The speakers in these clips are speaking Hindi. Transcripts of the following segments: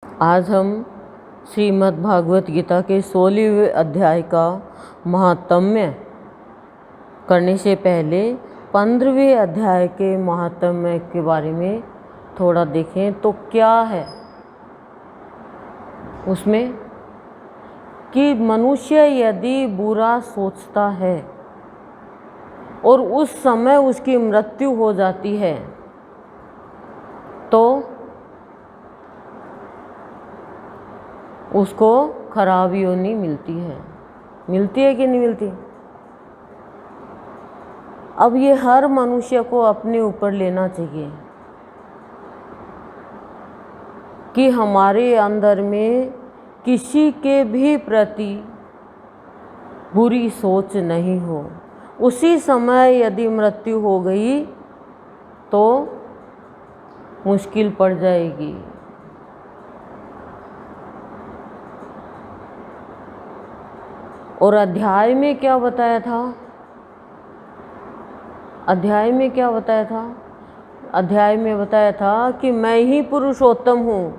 आज हम श्रीमद् भागवत गीता के 16वें अध्याय का महात्म्य करने से पहले 15वें अध्याय के महात्म्य के बारे में थोड़ा देखें तो क्या है उसमें कि मनुष्य यदि बुरा सोचता है और उस समय उसकी मृत्यु हो जाती है तो उसको खराब योनि मिलती है कि नहीं मिलती। अब ये हर मनुष्य को अपने ऊपर लेना चाहिए कि हमारे अंदर में किसी के भी प्रति बुरी सोच नहीं हो। उसी समय यदि मृत्यु हो गई तो मुश्किल पड़ जाएगी। और अध्याय में क्या बताया था? अध्याय में बताया था कि मैं ही पुरुषोत्तम हूँ,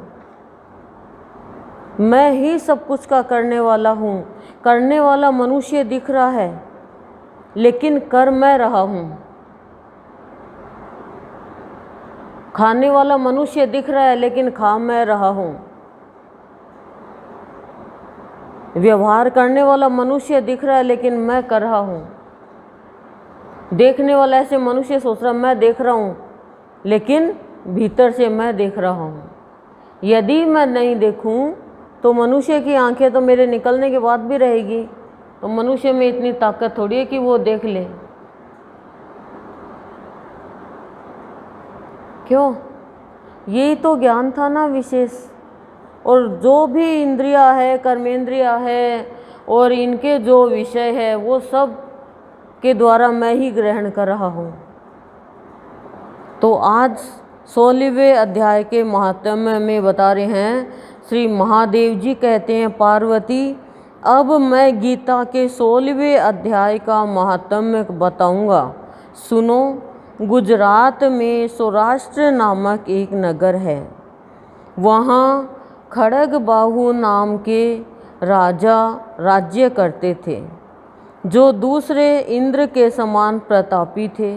मैं ही सब कुछ का करने वाला हूँ। करने वाला मनुष्य दिख रहा है लेकिन कर मैं रहा हूँ। खाने वाला मनुष्य दिख रहा है लेकिन खा मैं रहा हूँ। व्यवहार करने वाला मनुष्य दिख रहा है लेकिन मैं कर रहा हूँ। देखने वाला ऐसे मनुष्य सोच रहा मैं देख रहा हूँ लेकिन भीतर से मैं देख रहा हूँ। यदि मैं नहीं देखूँ तो मनुष्य की आंखें तो मेरे निकलने के बाद भी रहेगी, तो मनुष्य में इतनी ताकत थोड़ी है कि वो देख ले। क्यों? यही तो ज्ञान था ना विशेष। और जो भी इंद्रिया है, कर्मेंद्रिया है और इनके जो विषय है वो सब के द्वारा मैं ही ग्रहण कर रहा हूँ। तो आज 16वें अध्याय के महात्म्य में बता रहे हैं, श्री महादेव जी कहते हैं, पार्वती अब मैं गीता के 16वें अध्याय का महात्म्य बताऊंगा, सुनो। गुजरात में सौराष्ट्र नामक एक नगर है। वहाँ खड़गबाहु नाम के राजा राज्य करते थे, जो दूसरे इंद्र के समान प्रतापी थे।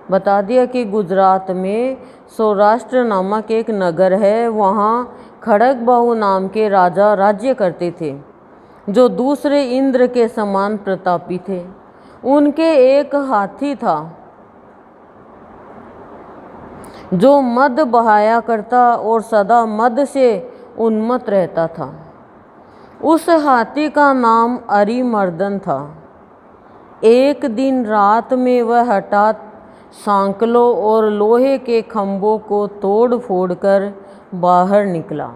बता दिया कि गुजरात में सौराष्ट्र नामक एक नगर है, वहाँ खड़गबाहु नाम के राजा राज्य करते थे, जो दूसरे इंद्र के समान प्रतापी थे। उनके एक हाथी था जो मद बहाया करता और सदा मद से उन्मत्त रहता था। उस हाथी का नाम अरिमर्दन था। एक दिन रात में वह हठात सांकलों और लोहे के खंभों को तोड़ फोड़ कर बाहर निकला।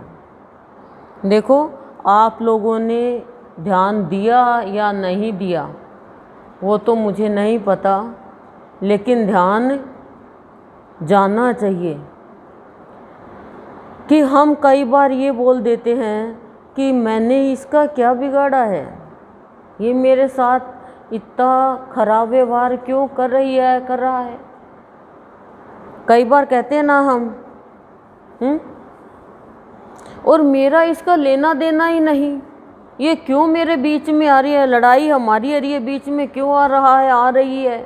देखो, आप लोगों ने ध्यान दिया या नहीं दिया वो तो मुझे नहीं पता, लेकिन ध्यान जाना चाहिए कि हम कई बार ये बोल देते हैं कि मैंने इसका क्या बिगाड़ा है, ये मेरे साथ इतना खराब व्यवहार क्यों कर रहा है। कई बार कहते हैं ना हम और मेरा इसका लेना देना ही नहीं, ये क्यों मेरे बीच में आ रही है, लड़ाई हमारी आ रही है, बीच में क्यों आ रही है।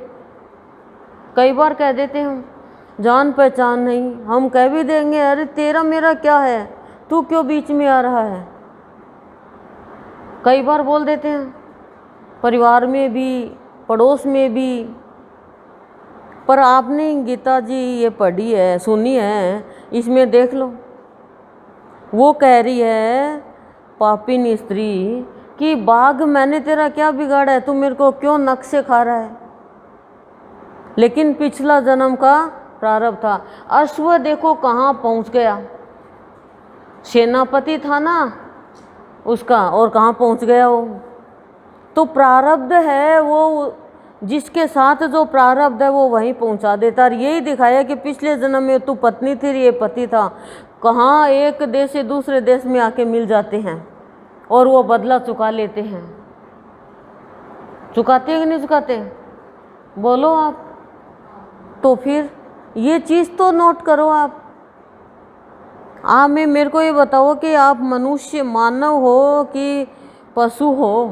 कई बार कह देते हम, जान पहचान नहीं, हम कह भी देंगे अरे तेरा मेरा क्या है, तू क्यों बीच में आ रहा है। कई बार बोल देते हैं, परिवार में भी, पड़ोस में भी। पर आपने गीता जी ये पढ़ी है, सुनी है, इसमें देख लो, वो कह रही है पापिनी स्त्री कि बाघ मैंने तेरा क्या बिगाड़ा है, तू मेरे को क्यों नख से खा रहा है। लेकिन पिछला जन्म का प्रारब्ध था। अश्व देखो कहाँ पहुँच गया, सेनापति था ना उसका, और कहाँ पहुँच गया वो। तो प्रारब्ध है, वो जिसके साथ जो प्रारब्ध है वो वहीं पहुँचा देता। और यही दिखाया कि पिछले जन्म में तू पत्नी थी, ये पति था, कहाँ एक देश से दूसरे देश में आके मिल जाते हैं और वो बदला चुका लेते हैं। चुकाते हैं कि नहीं चुकाते, बोलो आप। तो फिर ये चीज़ तो नोट करो आप। आप में मेरे को ये बताओ कि आप मनुष्य मानव हो कि पशु हो?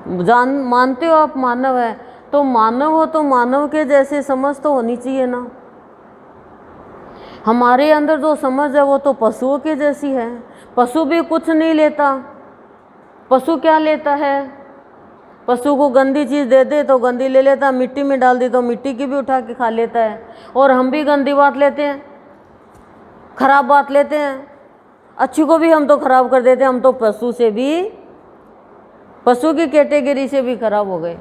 मानते हो आप मानव है, तो मानव हो तो मानव के जैसे समझ तो होनी चाहिए ना। हमारे अंदर जो समझ है वो तो पशुओं के जैसी है। पशु भी कुछ नहीं लेता। पशु क्या लेता है? पशु को गंदी चीज़ दे दे तो गंदी ले लेता, मिट्टी में डाल दी तो मिट्टी की भी उठा के खा लेता है। और हम भी गंदी बात लेते हैं, खराब बात लेते हैं, अच्छी को भी हम तो खराब कर देते हैं। हम तो पशु से भी, पशु की कैटेगरी से भी खराब हो गए।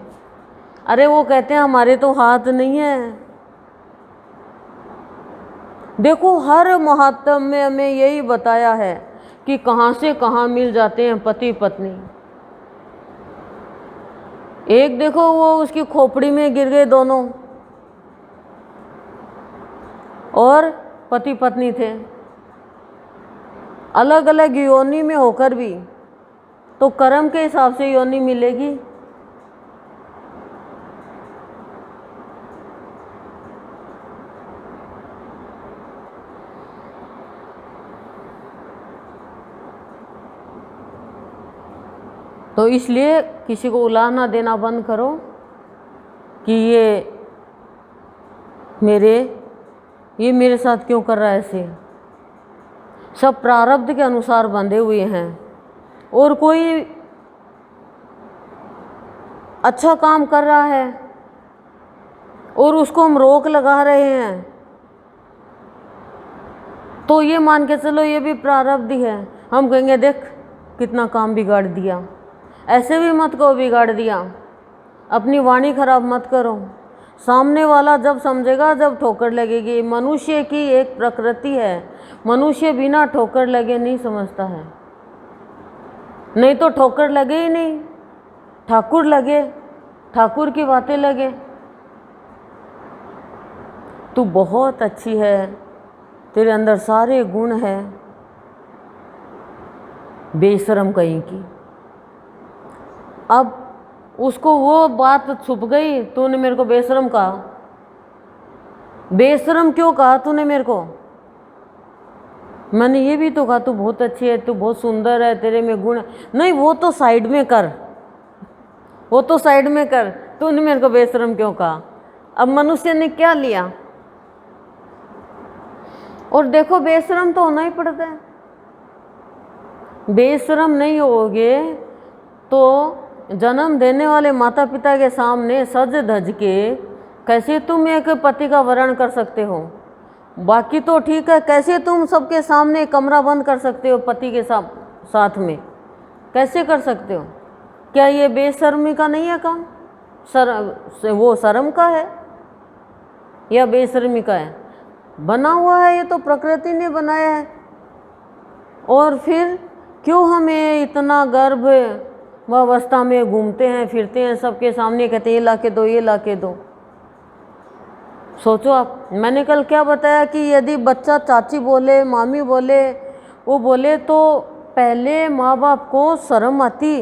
अरे वो कहते हैं हमारे तो हाथ नहीं है। देखो हर महात्म में हमें यही बताया है कि कहाँ से कहाँ मिल जाते हैं पति पत्नी। एक देखो वो उसकी खोपड़ी में गिर गए दोनों, और पति पत्नी थे अलग अलग योनि में होकर भी, तो कर्म के हिसाब से योनि मिलेगी। तो इसलिए किसी को उलाहना देना बंद करो कि ये मेरे साथ क्यों कर रहा है ऐसे। सब प्रारब्ध के अनुसार बंधे हुए हैं, और कोई अच्छा काम कर रहा है और उसको हम रोक लगा रहे हैं, तो ये मान के चलो ये भी प्रारब्ध ही है। हम कहेंगे देख कितना काम बिगाड़ दिया। ऐसे भी मत कहो बिगाड़ दिया, अपनी वाणी खराब मत करो। सामने वाला जब समझेगा जब ठोकर लगेगी। मनुष्य की एक प्रकृति है, मनुष्य बिना ठोकर लगे नहीं समझता है। नहीं तो ठोकर लगे ही नहीं, ठाकुर लगे, ठाकुर की बातें लगे। तू बहुत अच्छी है, तेरे अंदर सारे गुण हैं, बेशरम कहीं की। अब उसको वो बात छुप गई, तूने मेरे को बेशरम कहा। बेशरम क्यों कहा तूने मेरे को? मैंने ये भी तो कहा तू बहुत अच्छी है, तू बहुत सुंदर है, तेरे में गुण। नहीं वो तो साइड में कर, वो तो साइड में कर, तूने मेरे को बेशरम क्यों कहा? अब मनुष्य ने क्या लिया? और देखो बेशरम तो होना ही पड़ता है। बेशरम नहीं होगे तो जन्म देने वाले माता पिता के सामने सज धज के कैसे तुम एक पति का वरण कर सकते हो? बाकी तो ठीक है, कैसे तुम सबके सामने कमरा बंद कर सकते हो पति के साथ में? कैसे कर सकते हो? क्या ये बेशर्मी का नहीं है काम? वो शर्म का है या बेशर्मी का है? बना हुआ है, ये तो प्रकृति ने बनाया है। और फिर क्यों हमें इतना गर्भ व अवस्था में घूमते हैं फिरते हैं, सबके सामने कहते हैं ये ला के दो, ये ला के दो। सोचो आप, मैंने कल क्या बताया कि यदि बच्चा चाची बोले, मामी बोले, वो बोले तो पहले माँ बाप को शर्म आती।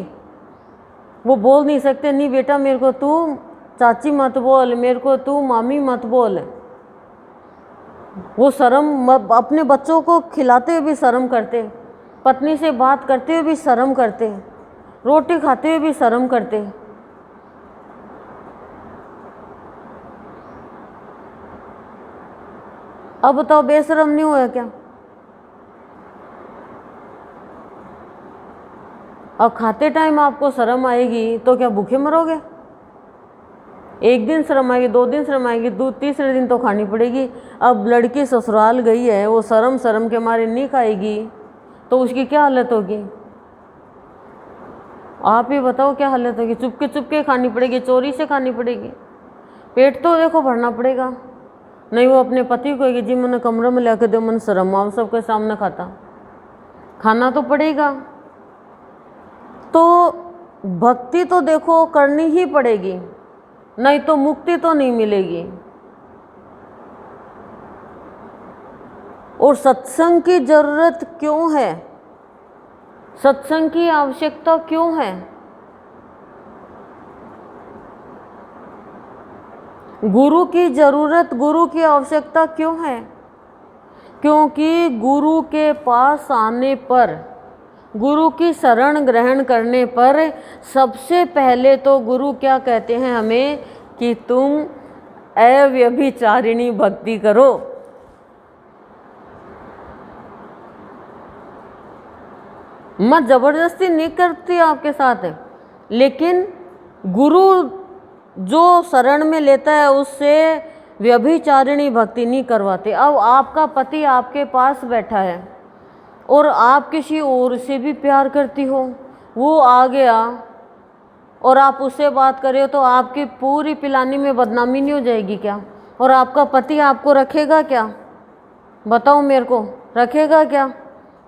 वो बोल नहीं सकते, नहीं बेटा मेरे को तू चाची मत बोल, मेरे को तू मामी मत बोल। वो शर्म, अपने बच्चों को खिलाते हुए भी शर्म करते, पत्नी से बात करते हुए भी शर्म करते, रोटी खाते हुए भी शर्म करते। अब बताओ बेशरम नहीं हुआ क्या? अब खाते टाइम आपको शर्म आएगी तो क्या भूखे मरोगे? एक दिन शर्म आएगी, 2 दिन शर्म आएगी, तीसरे दिन तो खानी पड़ेगी। अब लड़की ससुराल गई है, वो शर्म के मारे नहीं खाएगी तो उसकी क्या हालत होगी? आप ही बताओ क्या हालत होगी? चुपके खानी पड़ेगी, चोरी से खानी पड़ेगी। पेट तो देखो भरना पड़ेगा। नहीं वो अपने पति को कहेगी जी मैंने कमरे में लेकर दो, मन शर्म आओ सबके सामने खाता, खाना तो पड़ेगा। तो भक्ति तो देखो करनी ही पड़ेगी, नहीं तो मुक्ति तो नहीं मिलेगी। और सत्संग की जरूरत क्यों है? सत्संग की आवश्यकता क्यों है? गुरु की जरूरत, गुरु की आवश्यकता क्यों है? क्योंकि गुरु के पास आने पर, गुरु की शरण ग्रहण करने पर सबसे पहले तो गुरु क्या कहते हैं हमें कि तुम अव्यभिचारिणी भक्ति करो। मैं जबरदस्ती नहीं करती आपके साथ, लेकिन गुरु जो शरण में लेता है उससे व्यभिचारिणी भक्ति नहीं करवाते। अब आपका पति आपके पास बैठा है और आप किसी और से भी प्यार करती हो, वो आ गया और आप उससे बात कर रहे हो, तो आपकी पूरी पिलानी में बदनामी नहीं हो जाएगी क्या? और आपका पति आपको रखेगा क्या? बताओ मेरे को, रखेगा क्या?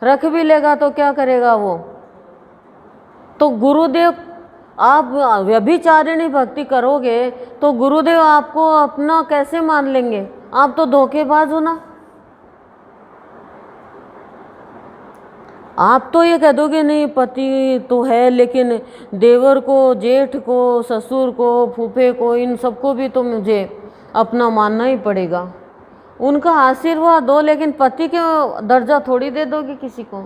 रख भी लेगा तो क्या करेगा वो? तो गुरुदेव, आप व्यभिचारिणी भक्ति करोगे तो गुरुदेव आपको अपना कैसे मान लेंगे? आप तो धोखेबाज हो ना। आप तो ये कह दोगे नहीं पति तो है, लेकिन देवर को, जेठ को, ससुर को, फूफे को, इन सबको भी तो मुझे अपना मानना ही पड़ेगा। उनका आशीर्वाद दो, लेकिन पति के दर्जा थोड़ी दे दोगे किसी को।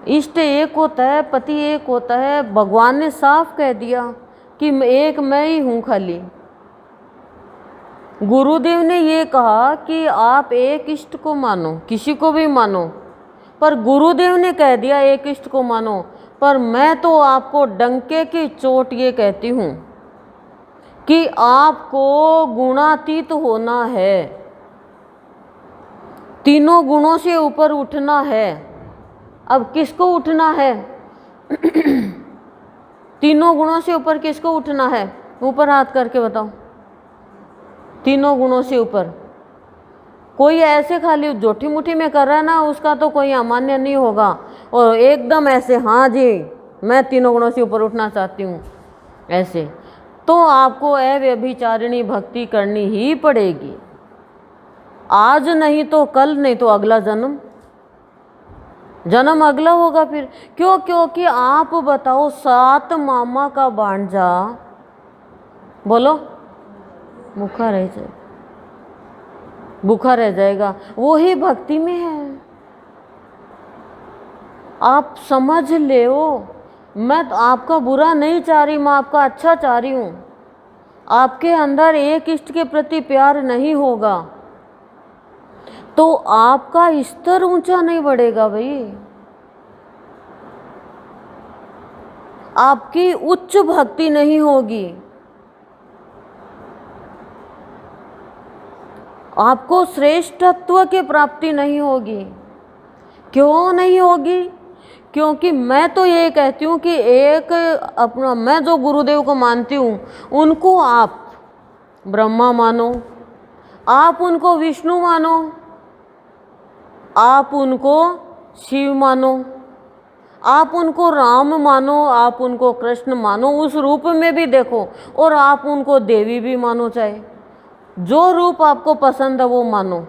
इष्ट एक होता है, पति एक होता है। भगवान ने साफ कह दिया कि एक मैं ही हूँ खाली। गुरुदेव ने ये कहा कि आप एक इष्ट को मानो, किसी को भी मानो, पर गुरुदेव ने कह दिया एक इष्ट को मानो। पर मैं तो आपको डंके की चोट ये कहती हूँ कि आपको गुणातीत होना है, तीनों गुणों से ऊपर उठना है। अब किसको उठना है? तीनों गुणों से ऊपर किसको उठना है? ऊपर हाथ करके बताओ। तीनों गुणों से ऊपर कोई ऐसे खाली जोठी मुठी में कर रहा है ना, उसका तो कोई अमान्य नहीं होगा। और एकदम ऐसे हाँ जी मैं तीनों गुणों से ऊपर उठना चाहती हूँ, ऐसे तो आपको अव्यभिचारिणी भक्ति करनी ही पड़ेगी। आज नहीं तो कल, नहीं तो अगला जन्म, जन्म अगला होगा फिर। क्यों? क्योंकि आप बताओ, 7 मामा का भांजा, बोलो, भूखा रह जाए, भूखा रह जाएगा, वो ही भक्ति में है। आप समझ ले हो, मैं तो आपका बुरा नहीं चाह रही, मैं आपका अच्छा चाह रही हूँ। आपके अंदर एक इष्ट के प्रति प्यार नहीं होगा तो आपका स्तर ऊंचा नहीं बढ़ेगा भाई। आपकी उच्च भक्ति नहीं होगी, आपको श्रेष्ठत्व की प्राप्ति नहीं होगी। क्यों नहीं होगी? क्योंकि मैं तो ये कहती हूँ कि एक अपना, मैं जो गुरुदेव को मानती हूँ उनको आप ब्रह्मा मानो, आप उनको विष्णु मानो, आप उनको शिव मानो, आप उनको राम मानो, आप उनको कृष्ण मानो, उस रूप में भी देखो, और आप उनको देवी भी मानो, चाहे जो रूप आपको पसंद है वो मानो।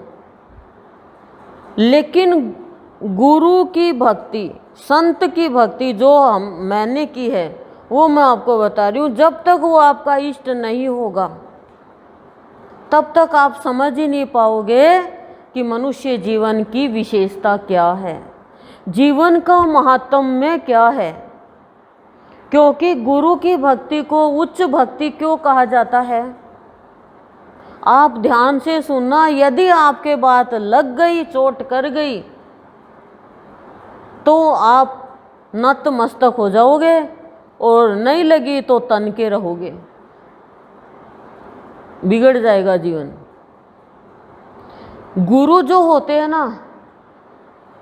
लेकिन गुरु की भक्ति, संत की भक्ति जो मैंने की है वो मैं आपको बता रही हूँ, जब तक वो आपका इष्ट नहीं होगा तब तक आप समझ ही नहीं पाओगे कि मनुष्य जीवन की विशेषता क्या है, जीवन का महात्म्य क्या है। क्योंकि गुरु की भक्ति को उच्च भक्ति क्यों कहा जाता है? आप ध्यान से सुनना, यदि आपके बात लग गई, चोट कर गई, तो आप नतमस्तक हो जाओगे, और नहीं लगी तो तन के रहोगे, बिगड़ जाएगा जीवन। गुरु जो होते हैं ना,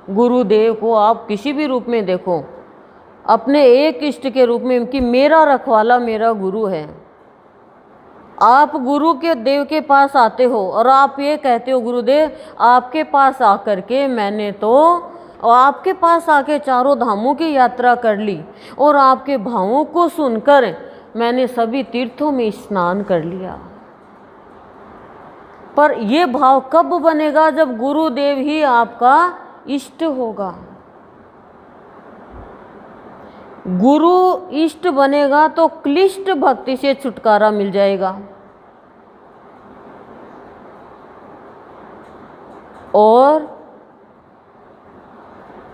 गुरुदेव को आप किसी भी रूप में देखो, अपने एक इष्ट के रूप में कि मेरा रखवाला मेरा गुरु है। आप गुरु के देव के पास आते हो और आप ये कहते हो गुरुदेव आपके पास आकर के मैंने तो, और आपके पास आके चारों धामों की यात्रा कर ली, और आपके भावों को सुनकर मैंने सभी तीर्थों में स्नान कर लिया। पर ये भाव कब बनेगा? जब गुरुदेव ही आपका इष्ट होगा। गुरु इष्ट बनेगा तो क्लिष्ट भक्ति से छुटकारा मिल जाएगा। और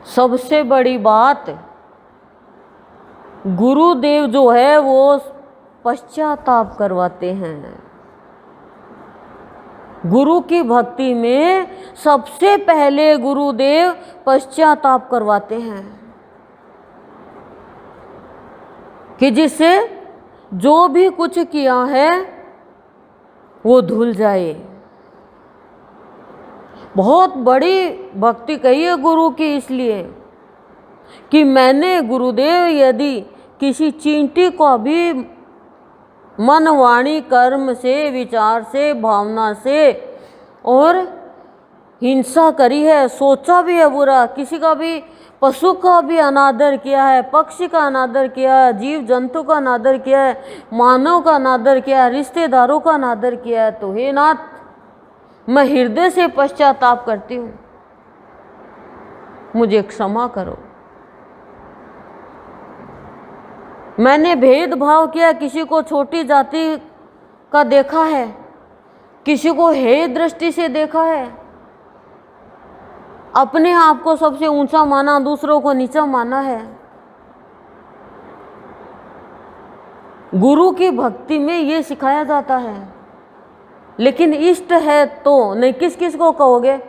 सबसे बड़ी बात, गुरुदेव जो है वो पश्चाताप करवाते हैं। गुरु की भक्ति में सबसे पहले गुरुदेव पश्चाताप करवाते हैं कि जिससे जो भी कुछ किया है वो धुल जाए। बहुत बड़ी भक्ति कही है गुरु की, इसलिए कि मैंने गुरुदेव यदि किसी चींटी को भी मन वाणी कर्म से, विचार से, भावना से और हिंसा करी है, सोचा भी है बुरा, किसी का भी, पशु का भी अनादर किया है, पक्षी का अनादर किया है, जीव जंतु का अनादर किया है, मानव का अनादर किया है, रिश्तेदारों का अनादर किया है, तो हे नाथ मैं हृदय से पश्चाताप करती हूँ, मुझे क्षमा करो। मैंने भेदभाव किया, किसी को छोटी जाति का देखा है, किसी को हेय दृष्टि से देखा है, अपने आप को सबसे ऊंचा माना, दूसरों को नीचा माना है। गुरु की भक्ति में ये सिखाया जाता है। लेकिन इष्ट है तो नहीं, किस किस को कहोगे?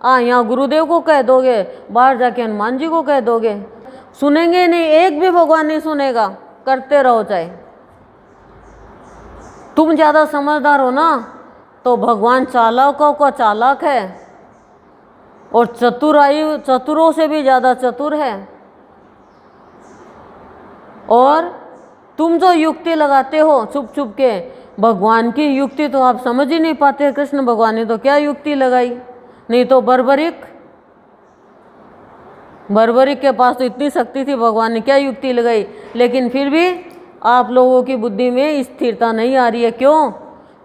यहाँ गुरुदेव को कह दोगे, बाहर जाके हनुमान जी को कह दोगे, सुनेंगे नहीं, एक भी भगवान नहीं सुनेगा। करते रहो चाहे। तुम ज़्यादा समझदार हो ना, तो भगवान चालाकों का चालाक है और चतुरों से भी ज़्यादा चतुर है। और तुम जो युक्ति लगाते हो छुप छुप के, भगवान की युक्ति तो आप समझ ही नहीं पाते। कृष्ण भगवान ने तो क्या युक्ति लगाई, नहीं तो बर्बरिक के पास तो इतनी शक्ति थी, भगवान ने क्या युक्ति लगाई। लेकिन फिर भी आप लोगों की बुद्धि में स्थिरता नहीं आ रही है। क्यों?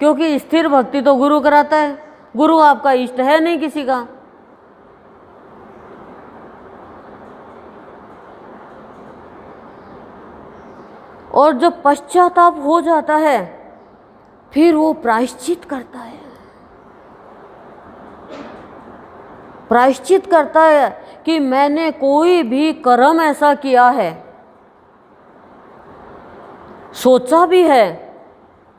क्योंकि स्थिर भक्ति तो गुरु कराता है। गुरु आपका इष्ट है नहीं किसी का। और जब पश्चाताप हो जाता है फिर वो प्रायश्चित करता है। प्रायश्चित करता है कि मैंने कोई भी कर्म ऐसा किया है, सोचा भी है,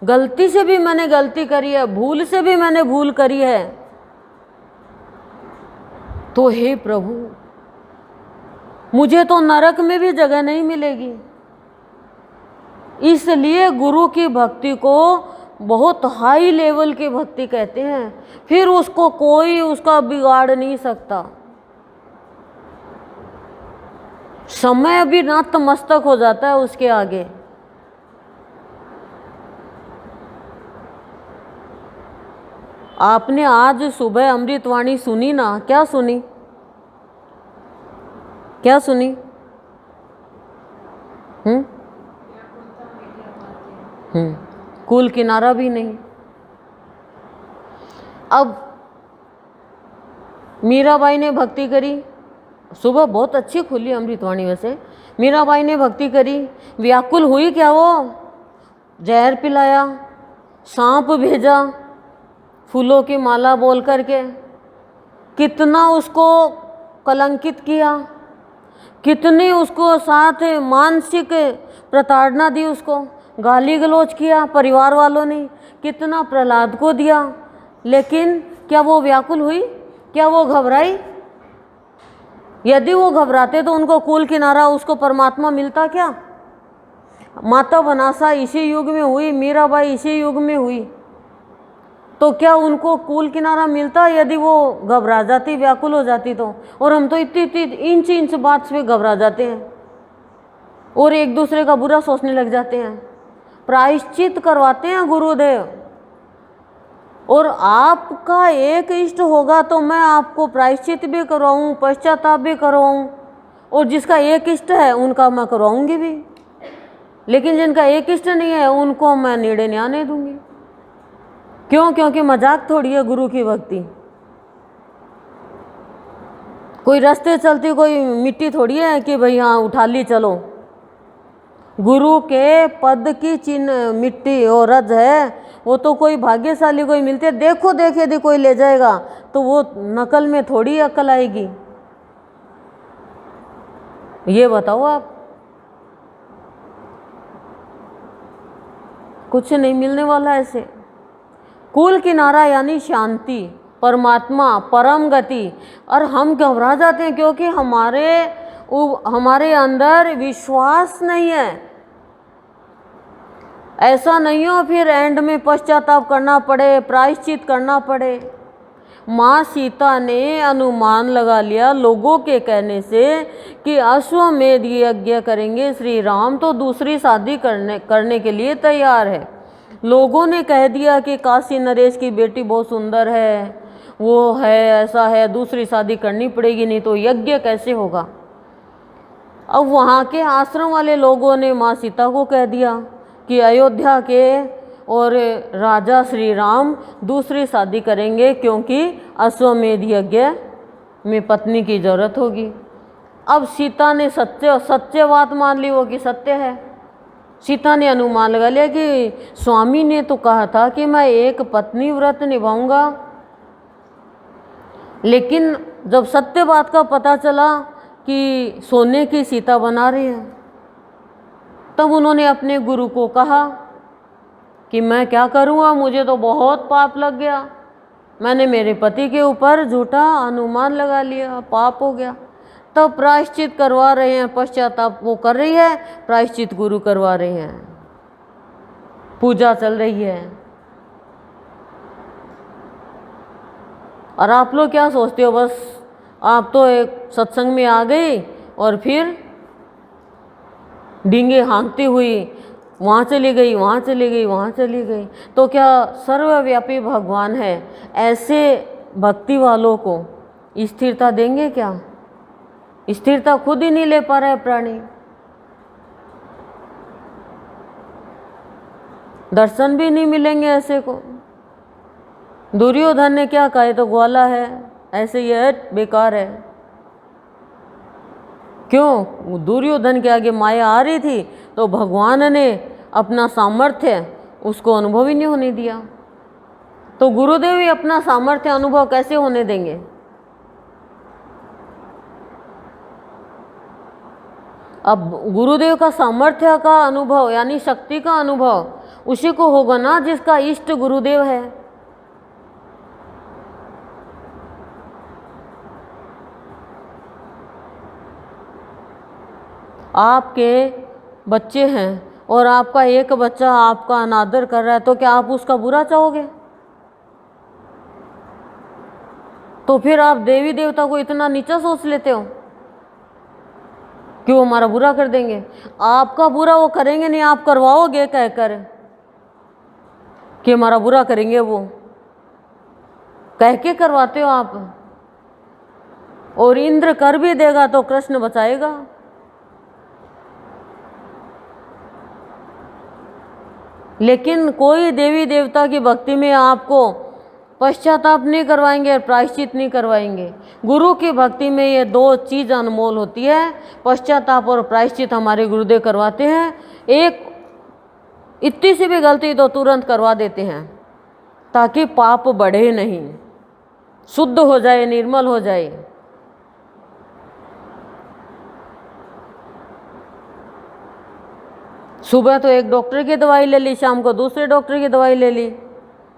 गलती से भी मैंने गलती करी है, भूल से भी मैंने भूल करी है, तो हे प्रभु मुझे तो नरक में भी जगह नहीं मिलेगी। इसलिए गुरु की भक्ति को बहुत हाई लेवल की भक्ति कहते हैं। फिर उसको कोई उसका बिगाड़ नहीं सकता। समय भी नतमस्तक हो जाता है उसके आगे। आपने आज सुबह अमृतवाणी सुनी ना? क्या सुनी? क्या सुनी? कूल किनारा भी नहीं। अब मीराबाई ने भक्ति करी, सुबह बहुत अच्छी खुली अमृतवाणी। वैसे मीराबाई ने भक्ति करी, व्याकुल हुई क्या वो? जहर पिलाया, सांप भेजा, फूलों की माला बोल करके, कितना उसको कलंकित किया, कितनी उसको साथ मानसिक प्रताड़ना दी, उसको गाली गलौज किया परिवार वालों ने, कितना प्रहलाद को दिया। लेकिन क्या वो व्याकुल हुई? क्या वो घबराई? यदि वो घबराते तो उनको कूल किनारा, उसको परमात्मा मिलता क्या? माता बनासा इसी युग में हुई, मीराबाई इसी युग में हुई, तो क्या उनको कूल किनारा मिलता यदि वो घबरा जाती, व्याकुल हो जाती तो? और हम तो इतनी इंच बात से घबरा जाते हैं और एक दूसरे का बुरा सोचने लग जाते हैं। प्रायश्चित करवाते हैं गुरुदेव। और आपका एक इष्ट होगा तो मैं आपको प्रायश्चित भी करवाऊँ, पश्चाताप भी करवाऊँ, और जिसका एक इष्ट है उनका मैं करवाऊँगी भी। लेकिन जिनका एक इष्ट नहीं है उनको मैं नेड़े नहीं आने दूंगी। क्यों? क्योंकि मजाक थोड़ी है गुरु की भक्ति। कोई रास्ते चलती कोई मिट्टी थोड़ी है कि भाई हाँ उठा ली चलो। गुरु के पद की चिन्ह मिट्टी और रज है, वो तो कोई भाग्यशाली कोई मिलते, देखो देख यदि कोई ले जाएगा तो वो नकल में थोड़ी अकल आएगी। ये बताओ आप, कुछ नहीं मिलने वाला ऐसे। कुल किनारा यानी शांति, परमात्मा, परम गति। और हम घबरा जाते हैं क्योंकि हमारे अंदर विश्वास नहीं है। ऐसा नहीं हो फिर एंड में पश्चाताप करना पड़े, प्रायश्चित करना पड़े। माँ सीता ने अनुमान लगा लिया लोगों के कहने से कि अश्वमेध यज्ञ करेंगे श्री राम, तो दूसरी शादी करने के लिए तैयार है। लोगों ने कह दिया कि काशी नरेश की बेटी बहुत सुंदर है, वो है, ऐसा है, दूसरी शादी करनी पड़ेगी, नहीं तो यज्ञ कैसे होगा। अब वहाँ के आश्रम वाले लोगों ने माँ सीता को कह दिया कि अयोध्या के और राजा श्री राम दूसरी शादी करेंगे क्योंकि अश्वमेध यज्ञ में पत्नी की जरूरत होगी। अब सीता ने सत्य बात मान ली, वो कि सत्य है। सीता ने अनुमान लगा लिया कि स्वामी ने तो कहा था कि मैं एक पत्नी व्रत निभाऊंगा, लेकिन जब सत्य बात का पता चला कि सोने की सीता बना रही है, तब उन्होंने अपने गुरु को कहा कि मैं क्या करूँगा, मुझे तो बहुत पाप लग गया, मैंने मेरे पति के ऊपर झूठा अनुमान लगा लिया, पाप हो गया। तब प्रायश्चित करवा रहे हैं, पश्चाताप वो कर रही है, प्रायश्चित गुरु करवा रहे हैं, पूजा चल रही है। और आप लोग क्या सोचते हो, बस आप तो एक सत्संग में आ गई और फिर डींगे हाँकती हुई वहाँ चली गई, वहाँ चली गई, वहाँ चली गई। तो क्या सर्वव्यापी भगवान है, ऐसे भक्ति वालों को स्थिरता देंगे क्या? स्थिरता खुद ही नहीं ले पा रहा है प्राणी। दर्शन भी नहीं मिलेंगे ऐसे को। दुर्योधन ने क्या कहा, तो ग्वाला है, ऐसे ही है, बेकार है। क्यों? दुर्योधन के आगे माया आ रही थी तो भगवान ने अपना सामर्थ्य उसको अनुभव ही नहीं होने दिया। तो गुरुदेव ही अपना सामर्थ्य अनुभव कैसे होने देंगे? अब गुरुदेव का सामर्थ्य का अनुभव यानी शक्ति का अनुभव उसी को होगा ना जिसका इष्ट गुरुदेव है। आपके बच्चे हैं और आपका एक बच्चा आपका अनादर कर रहा है, तो क्या आप उसका बुरा चाहोगे? तो फिर आप देवी देवता को इतना नीचा सोच लेते हो कि वो हमारा बुरा कर देंगे। आपका बुरा वो करेंगे नहीं, आप करवाओगे कहकर कि हमारा बुरा करेंगे, वो कह के करवाते हो आप। और इंद्र कर भी देगा तो कृष्ण बचाएगा। लेकिन कोई देवी देवता की भक्ति में आपको पश्चाताप नहीं करवाएंगे और प्रायश्चित नहीं करवाएंगे। गुरु की भक्ति में ये दो चीज़ अनमोल होती है, पश्चाताप और प्रायश्चित हमारे गुरुदेव करवाते हैं। एक इतनी सी भी गलती तो तुरंत करवा देते हैं ताकि पाप बढ़े नहीं, शुद्ध हो जाए, निर्मल हो जाए। सुबह तो एक डॉक्टर की दवाई ले ली, शाम को दूसरे डॉक्टर की दवाई ले ली।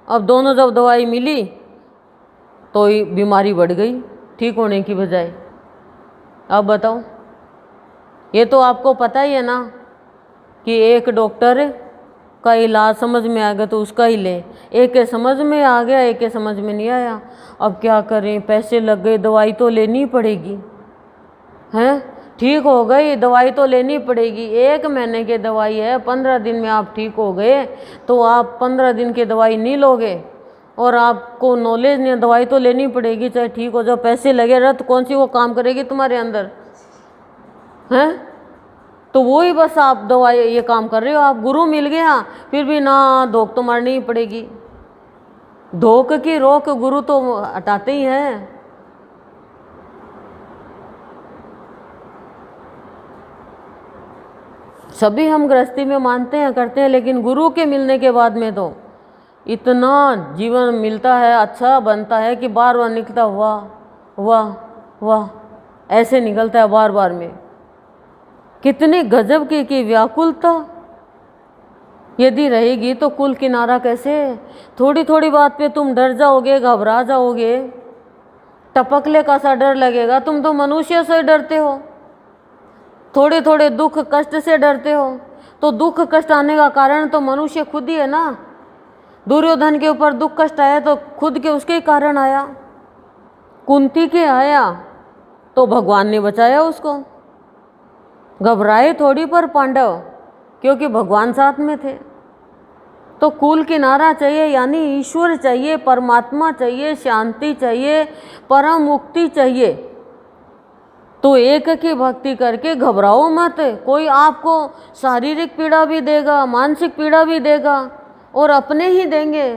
अब दोनों जब दवाई मिली तो बीमारी बढ़ गई ठीक होने की बजाय। अब बताओ, ये तो आपको पता ही है ना कि एक डॉक्टर का इलाज समझ में आ गया तो उसका ही ले, एक के समझ में आ गया, एक के समझ में नहीं आया। अब क्या करें, पैसे लग गए, दवाई तो लेनी पड़ेगी, हैं? ठीक हो गई, दवाई तो लेनी पड़ेगी। 1 महीने की दवाई है, 15 दिन में आप ठीक हो गए तो आप 15 दिन की दवाई नहीं लोगे और आपको नॉलेज नहीं, दवाई तो लेनी पड़ेगी चाहे ठीक हो जाओ। पैसे लगे रहे तो कौन सी वो काम करेगी तुम्हारे अंदर, हैं? तो वो ही बस आप दवाई ये काम कर रहे हो। आप गुरु मिल गया फिर भी ना, धोख तो मारनी ही पड़ेगी। धोख की रोक गुरु तो हटाते ही हैं। सभी हम गृहस्थी में मानते हैं, करते हैं, लेकिन गुरु के मिलने के बाद में तो इतना जीवन मिलता है, अच्छा बनता है कि बार बार निकलता वाह वाह वाह, ऐसे निकलता है बार बार में। कितनी गजब की व्याकुलता यदि रहेगी तो कुल किनारा कैसे। थोड़ी थोड़ी बात पे तुम डर जाओगे, घबरा जाओगे, टपकले का सा डर लगेगा। तुम तो मनुष्य से डरते हो, थोड़े थोड़े दुख कष्ट से डरते हो। तो दुख कष्ट आने का कारण तो मनुष्य खुद ही है ना। दुर्योधन के ऊपर दुख कष्ट आया तो खुद के उसके कारण आया। कुंती के आया तो भगवान ने बचाया उसको। घबराए थोड़ी पर पांडव, क्योंकि भगवान साथ में थे। तो कुल किनारा चाहिए, यानी ईश्वर चाहिए, परमात्मा चाहिए, शांति चाहिए, परम मुक्ति चाहिए। तो एक की भक्ति करके घबराओ मत। कोई आपको शारीरिक पीड़ा भी देगा, मानसिक पीड़ा भी देगा, और अपने ही देंगे।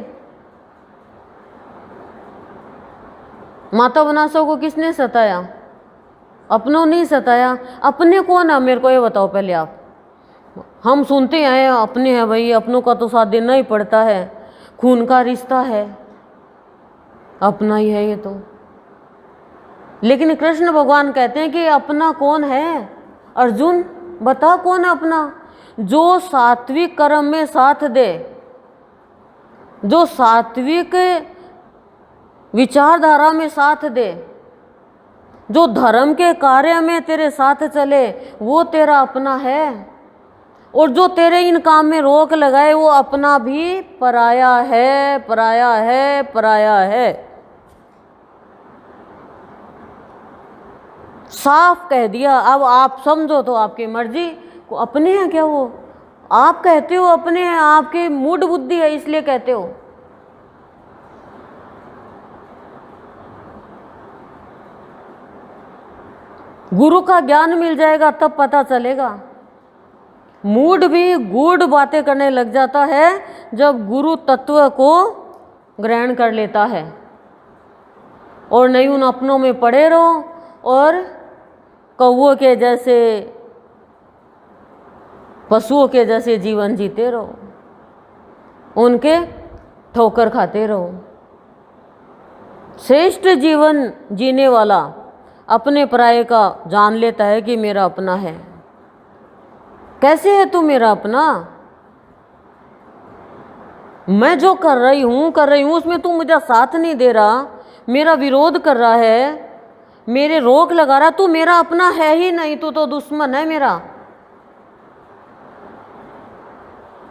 माता बनासों को किसने सताया? अपनों नहीं सताया। अपने कौन है मेरे को ये बताओ पहले आप। हम सुनते आए अपने हैं भाई, अपनों का तो साथ देना ही पड़ता है, खून का रिश्ता है, अपना ही है ये तो। लेकिन कृष्ण भगवान कहते हैं कि अपना कौन है? अर्जुन बता कौन है अपना? जो सात्विक कर्म में साथ दे, जो सात्विक विचारधारा में साथ दे, जो धर्म के कार्य में तेरे साथ चले, वो तेरा अपना है। और जो तेरे इन काम में रोक लगाए, वो अपना भी पराया है, पराया है, पराया है। साफ कह दिया। अब आप समझो तो आपकी मर्जी। अपने हैं क्या वो? आप कहते हो अपने हैं, आपकी मूड बुद्धि है इसलिए कहते हो। गुरु का ज्ञान मिल जाएगा तब पता चलेगा। मूड भी गूढ़ बातें करने लग जाता है जब गुरु तत्व को ग्रहण कर लेता है, और नहीं उन अपनों में पड़े रहो और कौओं के जैसे, पशुओं के जैसे जीवन जीते रहो, उनके ठोकर खाते रहो। श्रेष्ठ जीवन जीने वाला अपने पराये का जान लेता है कि मेरा अपना है। कैसे है तू मेरा अपना? मैं जो कर रही हूँ उसमें तू मुझे साथ नहीं दे रहा, मेरा विरोध कर रहा है, मेरे रोक लगा रहा, तू मेरा अपना है ही नहीं, तू तो दुश्मन है मेरा।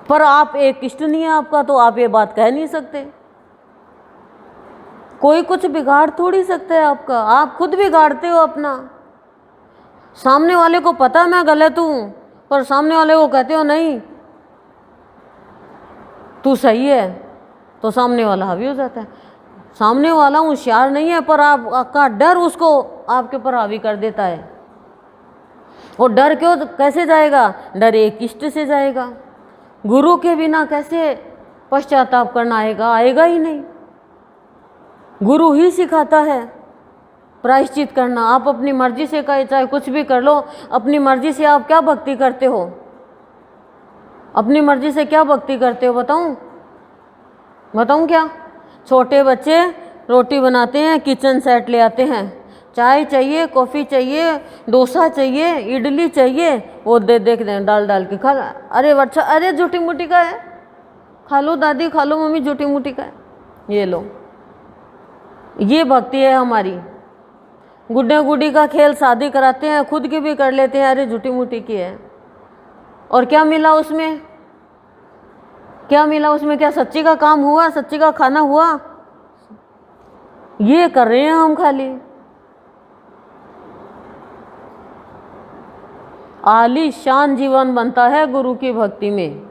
पर आप एक इष्ट नहीं है आपका, तो आप ये बात कह नहीं सकते। कोई कुछ बिगाड़ थोड़ी सकता है आपका, आप खुद बिगाड़ते हो अपना। सामने वाले को पता मैं गलत हूँ, पर सामने वाले को कहते हो नहीं तू सही है, तो सामने वाला हावी हो जाता है। सामने वाला होशियार नहीं है, पर आपका डर उसको आपके ऊपर हावी कर देता है। और डर क्यों, कैसे जाएगा? डर एक इष्ट से जाएगा। गुरु के बिना कैसे पश्चाताप करना आएगा? आएगा ही नहीं। गुरु ही सिखाता है प्रायश्चित करना। आप अपनी मर्जी से कहे चाहे कुछ भी कर लो, अपनी मर्जी से आप क्या भक्ति करते हो? अपनी मर्जी से क्या भक्ति करते हो? बताऊं क्या? छोटे बच्चे रोटी बनाते हैं, किचन सेट ले आते हैं, चाय चाहिए, कॉफ़ी चाहिए, डोसा चाहिए, इडली चाहिए, वो देख दें डाल डाल के खा। अरे अच्छा, अरे झूठी मूठी का है, खा लो दादी, खा लो मम्मी, झूठी मूठी का है, ये लो। ये भक्ति है हमारी। गुड्डे गुड्डी का खेल शादी कराते हैं, खुद की भी कर लेते हैं, अरे झूठी मूठी की है। और क्या मिला उसमें? क्या मिला उसमें? क्या सच्ची का काम हुआ? सच्ची का खाना हुआ? ये कर रहे हैं हम खाली। आलीशान जीवन बनता है गुरु की भक्ति में।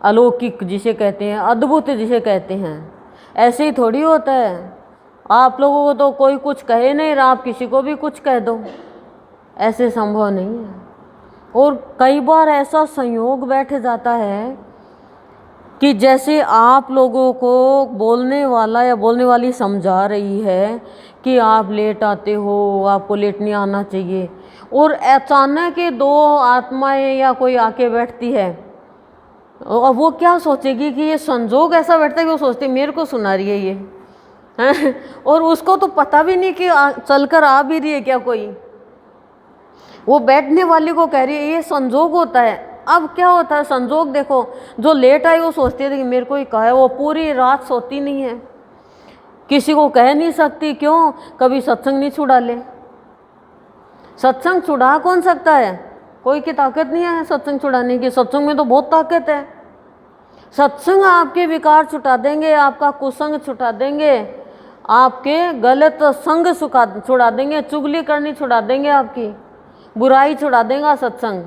अलौकिक जिसे कहते हैं, अद्भुत जिसे कहते हैं, ऐसे ही थोड़ी होता है। आप लोगों को तो कोई कुछ कहे नहीं रहा, आप किसी को भी कुछ कह दो, ऐसे संभव नहीं है। और कई बार ऐसा संयोग बैठ जाता है कि जैसे आप लोगों को बोलने वाला या बोलने वाली समझा रही है कि आप लेट आते हो, आपको लेट नहीं आना चाहिए, और अचानक के दो आत्माएं या कोई आके बैठती है, और वो क्या सोचेगी कि ये संजोग ऐसा बैठता है कि वो सोचती है मेरे को सुना रही है ये हैं? और उसको तो पता भी नहीं कि चलकर आ भी रही है क्या कोई, वो बैठने वाले को कह रही है, ये संजोग होता है। अब क्या होता है संजोग, देखो जो लेट आई वो सोचती है कि मेरे को ही कहा है, वो पूरी रात सोती नहीं है, किसी को कह नहीं सकती, क्यों, कभी सत्संग नहीं छुड़ा ले। सत्संग छुड़ा कौन सकता है, कोई की ताकत नहीं है सत्संग छुड़ाने की, सत्संग में तो बहुत ताकत है। सत्संग आपके विकार छुटा देंगे, आपका कुसंग छुटा देंगे, आपके गलत संग छुड़ा देंगे, चुगली करनी छुड़ा देंगे, आपकी बुराई छुड़ा देगा सत्संग।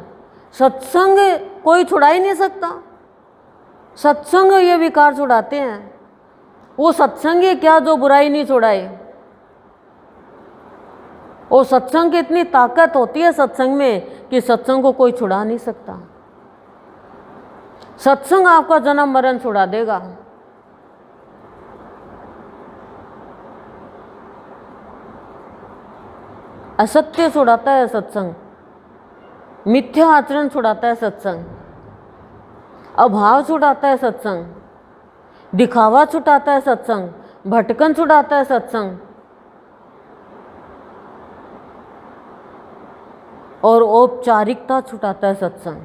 सत्संग कोई छुड़ा ही नहीं सकता, सत्संग ये विकार छुड़ाते हैं। वो सत्संग है क्या जो बुराई नहीं छुड़ाए, वो सत्संग की इतनी ताकत होती है सत्संग में कि सत्संग को कोई छुड़ा नहीं सकता। सत्संग आपका जन्म मरण छुड़ा देगा। असत्य छुड़ाता है सत्संग, मिथ्या आचरण छुड़ाता है सत्संग, अभाव छुड़ाता है सत्संग, दिखावा छुड़ाता है सत्संग, भटकन छुड़ाता है सत्संग, और औपचारिकता छुटाता है सत्संग।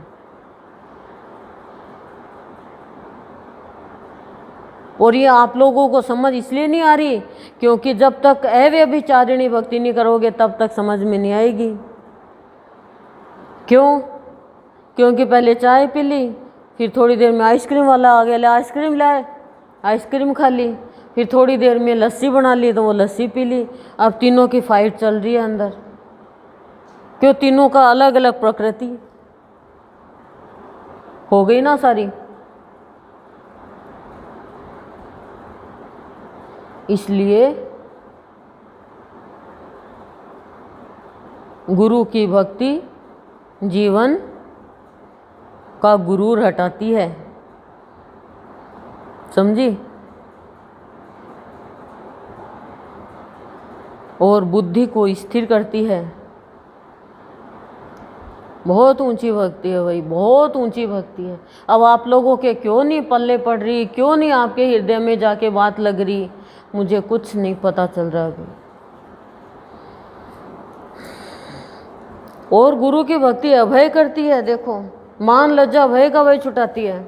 और ये आप लोगों को समझ इसलिए नहीं आ रही क्योंकि जब तक अव्यभिचारिणी भक्ति नहीं करोगे तब तक समझ में नहीं आएगी। क्यों? क्योंकि पहले चाय पी ली, फिर थोड़ी देर में आइसक्रीम वाला आ गया, ले आइसक्रीम लाए, आइसक्रीम खा ली, फिर थोड़ी देर में लस्सी बना ली तो वो लस्सी पी ली। अब तीनों की फाइट चल रही है अंदर, क्यों, तीनों का अलग अलग प्रकृति हो गई ना सारी। इसलिए गुरु की भक्ति जीवन का गुरूर हटाती है, समझी, और बुद्धि को स्थिर करती है। बहुत ऊंची भक्ति है भाई, बहुत ऊंची भक्ति है। अब आप लोगों के क्यों नहीं पल्ले पड़ रही, क्यों नहीं आपके हृदय में जाके बात लग रही, मुझे कुछ नहीं पता चल रहा अभी। और गुरु की भक्ति अभय करती है, देखो मान लज्जा भय का भय छुटाती है,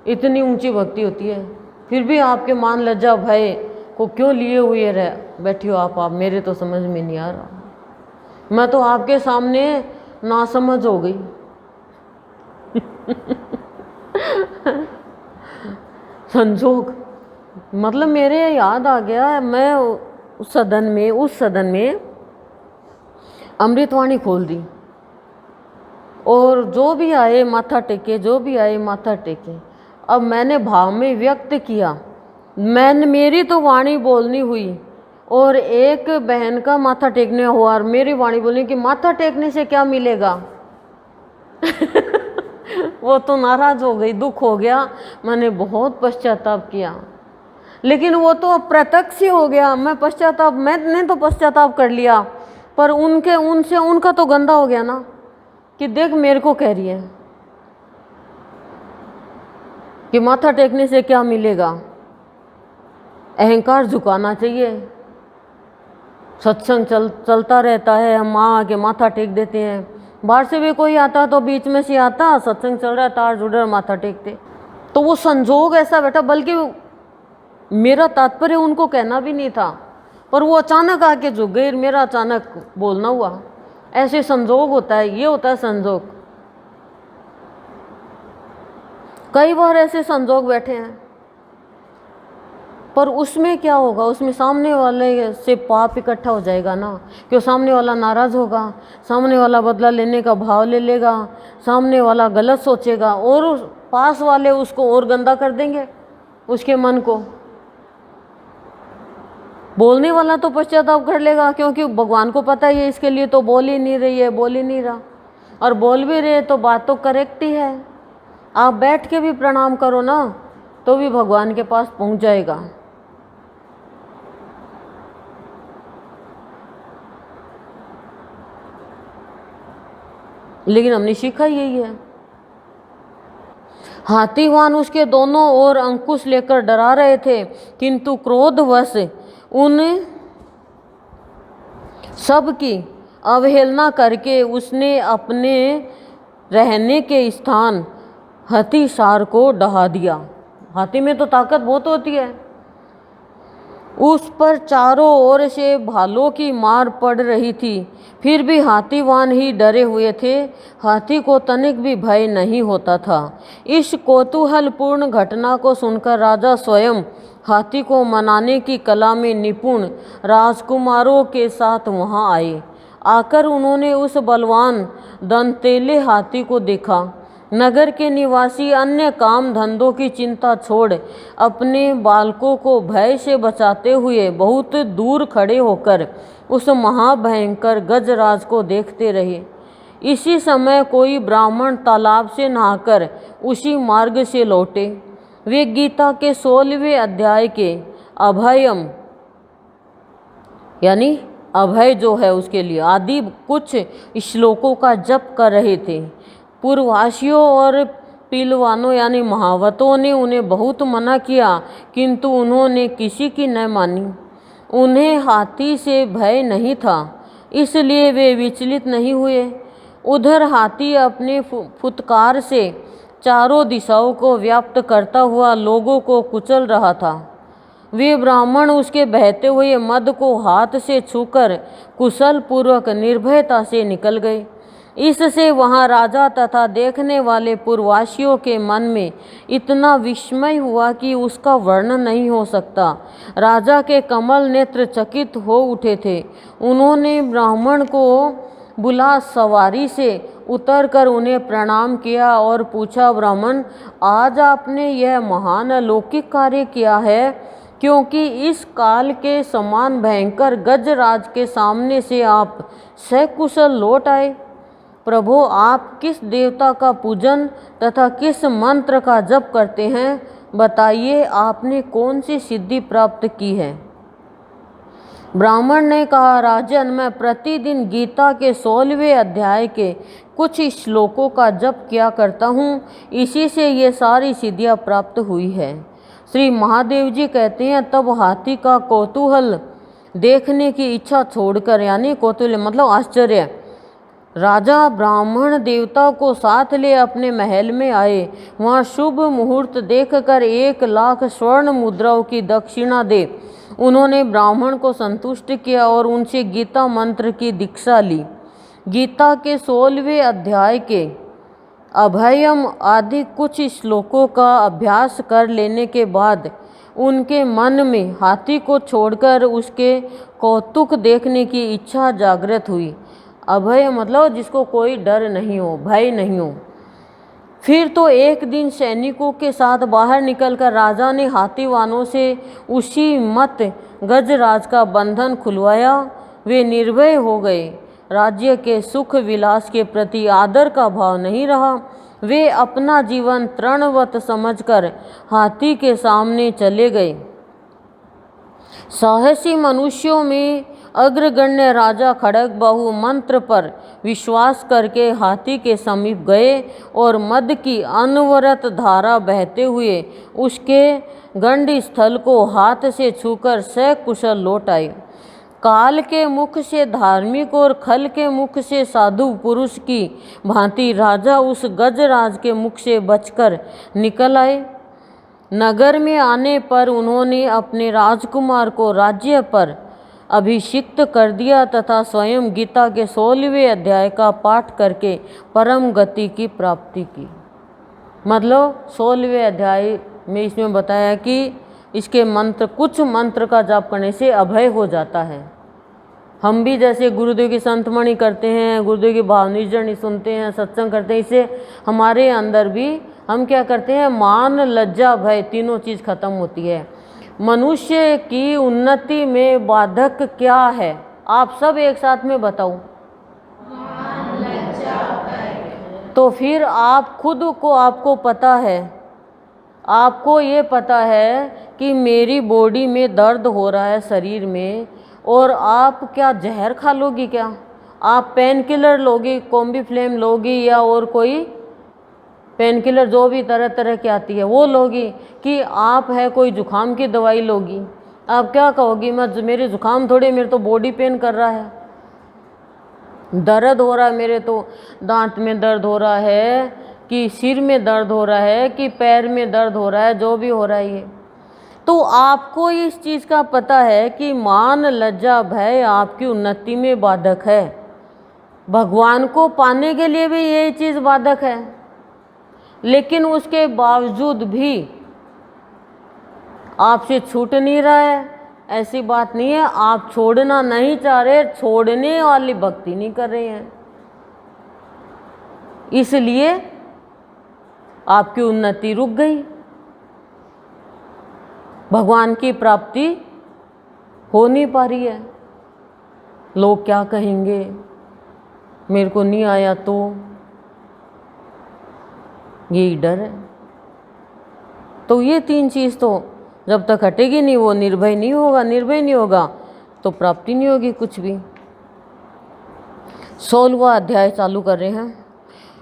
इतनी ऊंची भक्ति होती है। फिर भी आपके मान लज्जा भय को क्यों लिए हुए रह बैठी हो आप मेरे तो समझ में नहीं आ रहा। मैं तो आपके सामने नासमझ हो गई। संजोग मतलब मेरे याद आ गया, मैं उस सदन में अमृतवाणी खोल दी और जो भी आए माथा टेके, जो भी आए माथा टेके। अब मैंने भाव में व्यक्त किया, मेरी तो वाणी बोलनी हुई और एक बहन का माथा टेकने हुआ और मेरी वाणी बोलनी कि माथा टेकने से क्या मिलेगा। वो तो नाराज हो गई, दुख हो गया, मैंने बहुत पश्चाताप किया, लेकिन वो तो प्रत्यक्ष ही हो गया। मैंने तो पश्चाताप कर लिया, पर उनका तो गंदा हो गया ना कि देख मेरे को कह रही है कि माथा टेकने से क्या मिलेगा। अहंकार झुकाना चाहिए। सत्संग चलता रहता है, हम आके माथा टेक देते हैं, बाहर से भी कोई आता तो बीच में से आता, सत्संग चल रहा है, तार जुड़ रहा, माथा टेकते। तो वो संजोग ऐसा बैठा, बल्कि मेरा तात्पर्य उनको कहना भी नहीं था, पर वो अचानक आके झुक गई, मेरा अचानक बोलना हुआ। ऐसे संजोग होता है, ये होता है संजोग। कई बार ऐसे संजोग बैठे हैं, पर उसमें क्या होगा, उसमें सामने वाले से पाप इकट्ठा हो जाएगा ना, क्यों, सामने वाला नाराज़ होगा, सामने वाला बदला लेने का भाव ले लेगा, सामने वाला गलत सोचेगा और पास वाले उसको और गंदा कर देंगे, उसके मन को। बोलने वाला तो पश्चाताप कर लेगा, क्योंकि भगवान को पता है इसके लिए तो बोल ही नहीं रही है, बोल ही नहीं रहा, और बोल भी रहे तो बात तो करेक्ट ही है। आप बैठ के भी प्रणाम करो ना, तो भी भगवान के पास पहुंच जाएगा। लेकिन हमने सीखा यही है। हाथीवान उसके दोनों ओर अंकुश लेकर डरा रहे थे, किंतु क्रोधवश उन सब की अवहेलना करके उसने अपने रहने के स्थान हथिसार को ढहा दिया। हाथी में तो ताकत बहुत होती है। उस पर चारों ओर से भालों की मार पड़ रही थी, फिर भी हाथीवान ही डरे हुए थे। हाथी को तनिक भी भय नहीं होता था। इस कौतूहलपूर्ण घटना को सुनकर राजा स्वयं हाथी को मनाने की कला में निपुण राजकुमारों के साथ वहां आए। आकर उन्होंने उस बलवान दंतेले हाथी को देखा। नगर के निवासी अन्य काम धंधों की चिंता छोड़ अपने बालकों को भय से बचाते हुए बहुत दूर खड़े होकर उस महाभयंकर गजराज को देखते रहे। इसी समय कोई ब्राह्मण तालाब से नहाकर उसी मार्ग से लौटे। वे गीता के 16वें अध्याय के अभयम यानी अभय जो है उसके लिए आदि कुछ श्लोकों का जप कर रहे थे। पूर्ववासियों और पीलवानों यानी महावतों ने उन्हें बहुत मना किया, किंतु उन्होंने किसी की न मानी। उन्हें हाथी से भय नहीं था, इसलिए वे विचलित नहीं हुए। उधर हाथी अपने फुत्कार से चारों दिशाओं को व्याप्त करता हुआ लोगों को कुचल रहा था। वे ब्राह्मण उसके बहते हुए मद को हाथ से छूकर कुशल पूर्वक निर्भयता से निकल गए। इससे वहाँ राजा तथा देखने वाले पूर्ववासियों के मन में इतना विस्मय हुआ कि उसका वर्णन नहीं हो सकता। राजा के कमल नेत्र चकित हो उठे थे। उन्होंने ब्राह्मण को बुला सवारी से उतरकर उन्हें प्रणाम किया और पूछा, ब्राह्मण, आज आपने यह महान अलौकिक कार्य किया है, क्योंकि इस काल के समान भयंकर गजराज के सामने से आप सकुशल लौट आए। प्रभु, आप किस देवता का पूजन तथा किस मंत्र का जप करते हैं? बताइए, आपने कौन सी सिद्धि प्राप्त की है? ब्राह्मण ने कहा, राजन, मैं प्रतिदिन गीता के 16वें अध्याय के कुछ श्लोकों का जप किया करता हूँ, इसी से ये सारी सिद्धियाँ प्राप्त हुई है। श्री महादेव जी कहते हैं, तब हाथी का कौतूहल देखने की इच्छा छोड़कर, यानी कौतूहल मतलब आश्चर्य, राजा ब्राह्मण देवता को साथ ले अपने महल में आए। वहाँ शुभ मुहूर्त देखकर 1,00,000 स्वर्ण मुद्राओं की दक्षिणा दे उन्होंने ब्राह्मण को संतुष्ट किया और उनसे गीता मंत्र की दीक्षा ली। गीता के 16वें अध्याय के अभयम आदि कुछ श्लोकों का अभ्यास कर लेने के बाद उनके मन में हाथी को छोड़कर उसके कौतुक देखने की इच्छा जागृत हुई। अभय मतलब जिसको कोई डर नहीं हो, भय नहीं हो। फिर तो एक दिन सैनिकों के साथ बाहर निकलकर राजा ने हाथीवानों से उसी मत गजराज का बंधन खुलवाया। वे निर्भय हो गए। राज्य के सुख विलास के प्रति आदर का भाव नहीं रहा। वे अपना जीवन तृणवत समझकर हाथी के सामने चले गए। साहसी मनुष्यों में अग्रगण्य राजा खड़गबाहु मंत्र पर विश्वास करके हाथी के समीप गए और मद की अनवरत धारा बहते हुए उसके गंड स्थल को हाथ से छूकर सकुशल लौट आए। काल के मुख से धार्मिक और खल के मुख से साधु पुरुष की भांति राजा उस गजराज के मुख से बचकर निकल आए। नगर में आने पर उन्होंने अपने राजकुमार को राज्य पर अभिषिक्त कर दिया तथा स्वयं गीता के 16वें अध्याय का पाठ करके परम गति की प्राप्ति की। मतलब 16वें अध्याय में इसमें बताया कि इसके मंत्र, कुछ मंत्र का जाप करने से अभय हो जाता है। हम भी जैसे गुरुदेव की संतमणि करते हैं, गुरुदेव की भावनिर्जनी सुनते हैं, सत्संग करते हैं, इससे हमारे अंदर भी हम क्या करते हैं, मान, लज्जा, भय तीनों चीज़ खत्म होती है। मनुष्य की उन्नति में बाधक क्या है? आप सब एक साथ में बताओ। मान, लज्जा, भय। तो फिर आप खुद को, आपको पता है, आपको ये पता है कि मेरी बॉडी में दर्द हो रहा है शरीर में, और आप क्या जहर खा लोगी? क्या आप पेन किलर लोगी, कॉम्बीफ्लेम लोगी, या और कोई पेन किलर जो भी तरह तरह की आती है वो लोगी? कि आप है कोई जुकाम की दवाई लोगी? आप क्या कहोगी, मेरे जुकाम थोड़े, मेरे तो बॉडी पेन कर रहा है, दर्द हो रहा है, मेरे तो दांत में दर्द हो रहा है, कि सिर में दर्द हो रहा है, कि पैर में दर्द हो रहा है, जो भी हो रहा है ये। तो आपको इस चीज़ का पता है कि मान, लज्जा, भय आपकी उन्नति में बाधक है। भगवान को पाने के लिए भी यही चीज़ बाधक है, लेकिन उसके बावजूद भी आपसे छूट नहीं रहा है। ऐसी बात नहीं है, आप छोड़ना नहीं चाह रहे, छोड़ने वाली भक्ति नहीं कर रहे हैं, इसलिए आपकी उन्नति रुक गई, भगवान की प्राप्ति हो नहीं पा रही है। लोग क्या कहेंगे, मेरे को नहीं आया तो, यही डर है। तो ये तीन चीज़ तो जब तक हटेगी नहीं, वो निर्भय नहीं होगा, निर्भय नहीं होगा तो प्राप्ति नहीं होगी कुछ भी। 16वां अध्याय चालू कर रहे हैं।